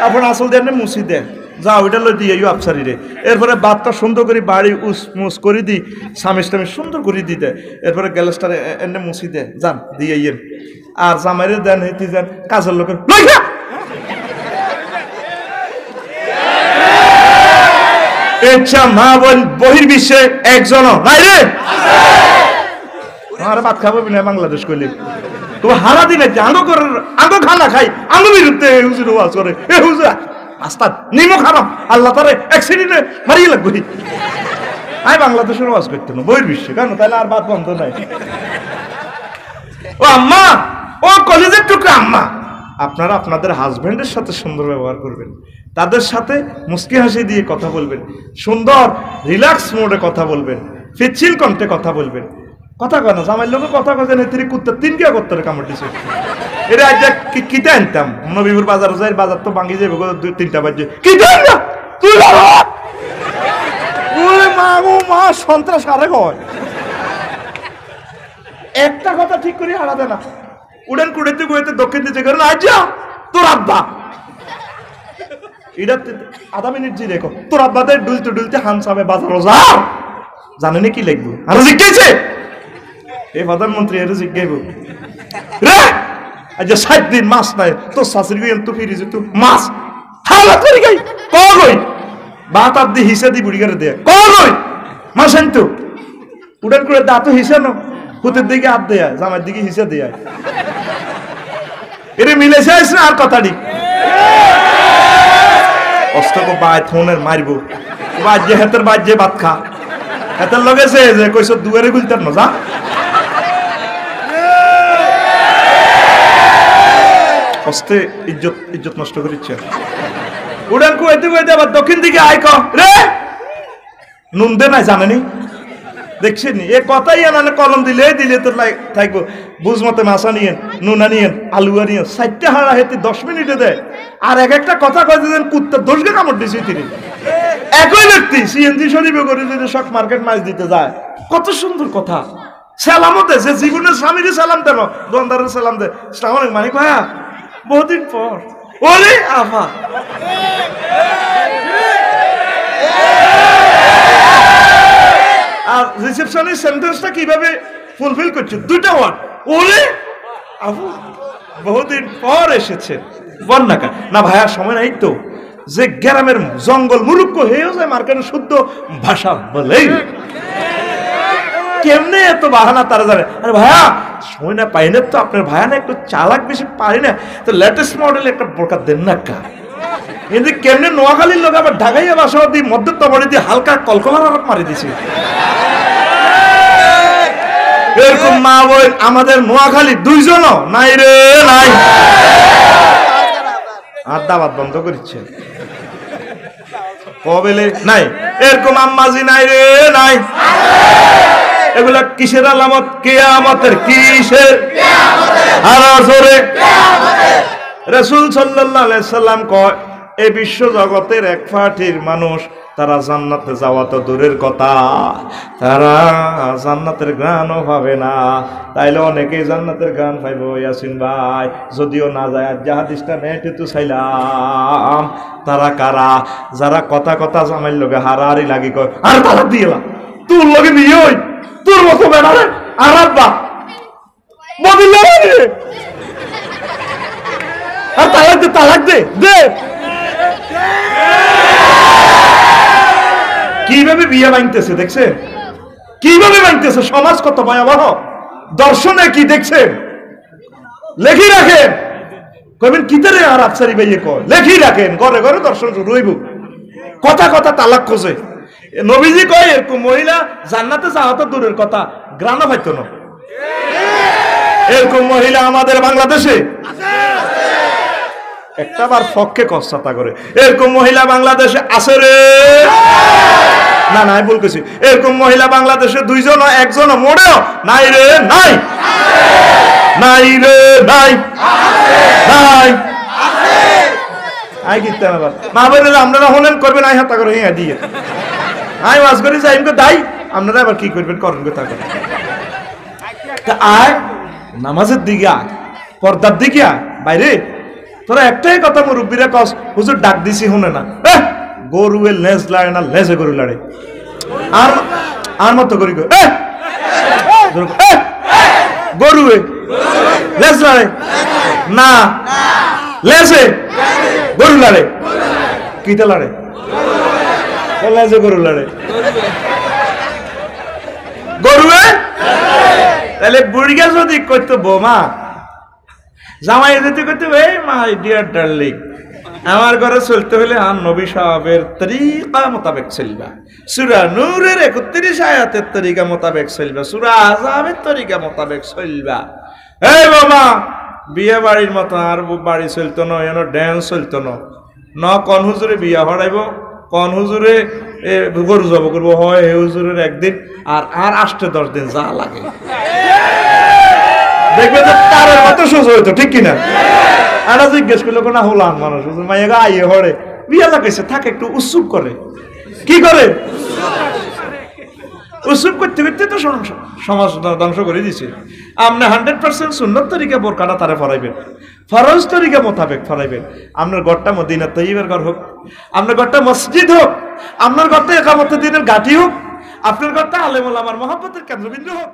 আপন আসল দিয়ে এমনি মুছি দে যা ওইটা লই দিয়ে আফসারিরে এরপরে ভাতটা সুন্দর করে বাড়ি মুস করে দি স্বামী সুন্দর করে দি দে এরপরে গ্যাসটা এমনি মুছি দে যান দিয়ে ইয়েন আর জামাইরে দেন হেতি যান কাজের লোকের লই যা ইচ্ছা মা বোন বহির্বিশ্বে একজনও নাই রে আমার ভাত খাবো না বাংলাদেশ কইলে তুমি হারা দিনে আঙ্গো খানা খাই আঙ্গো বিরুদ্ধে হুজুর ওয়াজ করে এ হুজুর আস্তাদ নিমো খারাপ আল্লাহ তারে অ্যাক্সিডেন্টে মারিয়ে লাগবে আমি বাংলাদেশের ওয়াজ করতে না বহির্বিশ্বে কেন তাহলে আর ভাত বন্ধ নাই ও আম্মা ও কলেজের টুকরা আম্মা আপনারা আপনাদের হাজবেন্ডের সাথে সুন্দর ব্যবহার করবেন তাদের সাথে মুস্কি হাসি দিয়ে কথা বলবেন সুন্দর রিল্যাক্স মোডে কথা বলবেন ফিচিল কণ্ঠে কথা বলবেন কথা কয় না জামাই লোক কথা কয় না তিনি কুত্তা ৩ কে করতে কামড় দিছে এর আজ কিটা আনতাম নবীপুর বাজার যাই বাজার তো ভাঙি যাবে ৩টা বাজে কিটা আনতা তুই ওই মা গো মা সন্ত্রাস আরে কয় একটা কথা ঠিক করে হারাতে না উড়ান কুড়েতে কুড়েতে দক্ষিণ দিতে করেন আজ যা তোর আব্বা এটা ০.৫ মিনিট জি দেখো তোর আব্বাদের ডুলতে হামসামে বাজারও যা জানেনি কি লিখবো আর জিজ্ঞেসে এই প্রধানমন্ত্রী এর জিজ্ঞাইব রে আজ 7 দিন মাছ নাই তো শাশুড়ি গই তো ফিরিছে তো মাছ হালা করি গই কই বাত আপ দি হিসা দি বুড়ি করে দে কই মাছ আনতো উড়ান করে দাঁত হিসানো হুতের দিকে হাত দেয় জামার দিকে হিসা দেয় এরে মিলেছে না আর কথাটি অস্তক বাই থনের মারবো বাজে হাতের বাজে ভাত খা হাতের লগেছে যে কইছ দুয়ারে গুলতার না যা অস্তে ইজ্জত নষ্ট করিচ্ছে উড়ান কইতে কইতে আবার দক্ষিণ দিকে আয় রে নুন দে নাই জানেনি দেখছেন এ কথাই আনানে কলম দিলে তো থাকবো বুঝ মতে মাছা নিয়েন নুনা নিয়েন আলুয়া নিয়েন 4টা হাড়া হেতে 10 মিনিটে দেয় আর একটা কথা কয় দিলেন কুত্তার 10 গে কামড় দিছে তিনি একই ব্যক্তি সিএনজি শরীফে করে যদি শক মার্কেট মাছ দিতে যায় কত সুন্দর কথা সালামও দে যে জীবনের স্বামীরে সালাম দেন দোকানদারের সালাম দে আসসালামু আলাইকুম মানিক ভাইয়া বহুদিন পর ওরে আফা আর রিসেপশনের সেন্টেন্সটা কিভাবে ফুলফিল করছে দুটো ওয়ার্ড ওরে আপু বহুদিন পর এসেছে বন্যাকা না ভাইয়া সময় নাই তো যে গ্রামের জঙ্গল মুরুক্ষ হয়েও যায় মার্কেটের শুদ্ধ ভাষা বলেই কেমনে এত বাহানা তারা জানে আরে ভাইয়া সময় না পাই না তো আপনার ভাইয়া না একটু চালাক বেশি পারি না তো লেটেস্ট মডেল একটা বোরকা দেন না কা কিন্তু কেমনে নোয়াখালীর লোক আবার ঢাকাইয়া বাসা দিয়ে মধ্য তবড়ি দিয়ে হালকা কলকলার আরোপ মারি দিছে এরকম মা বোন আমাদের নোয়াখালী 2 জন নাই রে নাই আর দাওয়াত বন্ধ করেছে কবেলে নাই এরকম আম্মাজি নাই রে নাই এগুলা কিসের আলামত কিয়ামতের কিসের আর আসরে রাসূল সাল্লাল্লাহু আলাইহি সাল্লাম কয় এই বিশ্ব জগতের এক ফাটির মানুষ তারা জান্নাতে যাওয়া তো দূরের কথা তারা জান্নাতের ঘ্রাণও পাবে না তাইলে অনেকেই জান্নাতের ঘ্রাণ পাইব ইয়াসিন ভাই যদিও না যায় আজ হাদিসটা নেটে তো চাইলাম তারা কারা যারা কথা কথা জামাইর লগে হারাহারি লাগি কয় আর তালাক দিয়েলা তোর লগে বিয়ে হই তোর মতো বেড়ারে আর আব্বা বদিলা আর তালাক দে কিভাবে বিয়ে ভাঙতেছে দেখছেন কিভাবে ভাঙতেছে সমাজ কত ভয়াবহ দর্শনে কি দেখছেন লেখি রাখেন কইবেন কিতারে আর আফসারি ভাইয়ে কয় লেখি রাখেন ঘরে ঘরে দর্শন শুরু হইব কথা কথা তালাক খোঁজে নবীজি কয় এরকম মহিলা জান্নাতে যাওয়া তো দূরের কথা গ্রামে পাইতো না এরকম মহিলা আমাদের বাংলাদেশে একটা বার পক্ষে কষ্টা করে এরকম মহিলা বাংলাদেশে আছে রে না নাই ভুল কইছি এরকম মহিলা বাংলাদেশে 2 জন 1 জন মোড়েও নাই রে নাই নাই রে নাই নাই আই কিতা না মা বলে আপনারা হলেন করবেন আই হাতা করে হিয়া দিয়ে আই ওয়াজ করি যাইম কো দাই আপনারা আবার কি করবেন করেন কথা করে তা আয় নামাজের দিকে আয় পর্দার দিকে আয় বাইরে তোরা একটাই কথা মুরব্বীরা কস হুজুর ডাক দিছি শুনে না গরুয়ে লেজ লাড়ে না লেজে গরু লাড়ে আর মতো করি গরুয়ে লেজ লাড়ে না লেজে গরু লাড়ে কিটা লাড়ে লেজে গরু লাড়ে গরুয়ে তাহলে বুড়িয়া যদি করতো বৌমা জামাই যেতে করতে এই মাই ডিয়ার ডার্লিং আমার ঘরে চলতে হলে আর নবী সাহাবের তরিকা মোতাবেক চলবা সূরা নূরের 31 আয়াতের তরিকা মোতাবেক চলবা সূরা আযাবের তরিকা মোতাবেক চলবা এই বাবা বিয়ে বাড়ির মতো আর বাড়ি চলতো না এনো ড্যান্স চলতো না কোন হুজুরে বিয়া হড়াইব কোন হুজুরে গরু জব করবো হয় এই হুজুরের একদিন আর 8-10 দিন যা লাগে দেখবে তো তারের মতো সোজা হইতো ঠিক কিনা আর জিজ্ঞেস করলো কোন হলান মানুষ মাইয়া আইয়ে হরে বিয়া লাগাইছে থাকে একটু উৎসুক করে কি করে উৎসুক করতে করতে তো সমাজ ধ্বংস করে দিছে আপনি 100% সুন্নত তরিকা বোরকাটা তারে ফরাইবেন ফরজ তরিকা মোতাবেক ফরাইবেন আপনার ঘরটা মদিনা তৈয়বের ঘর হোক আপনার ঘরটা মসজিদ হোক আপনার ঘরটা একামত দিনের ঘাটি হোক আপনার ঘরটা আলেম ওলামার মহব্বতের কেন্দ্রবিন্দু হোক।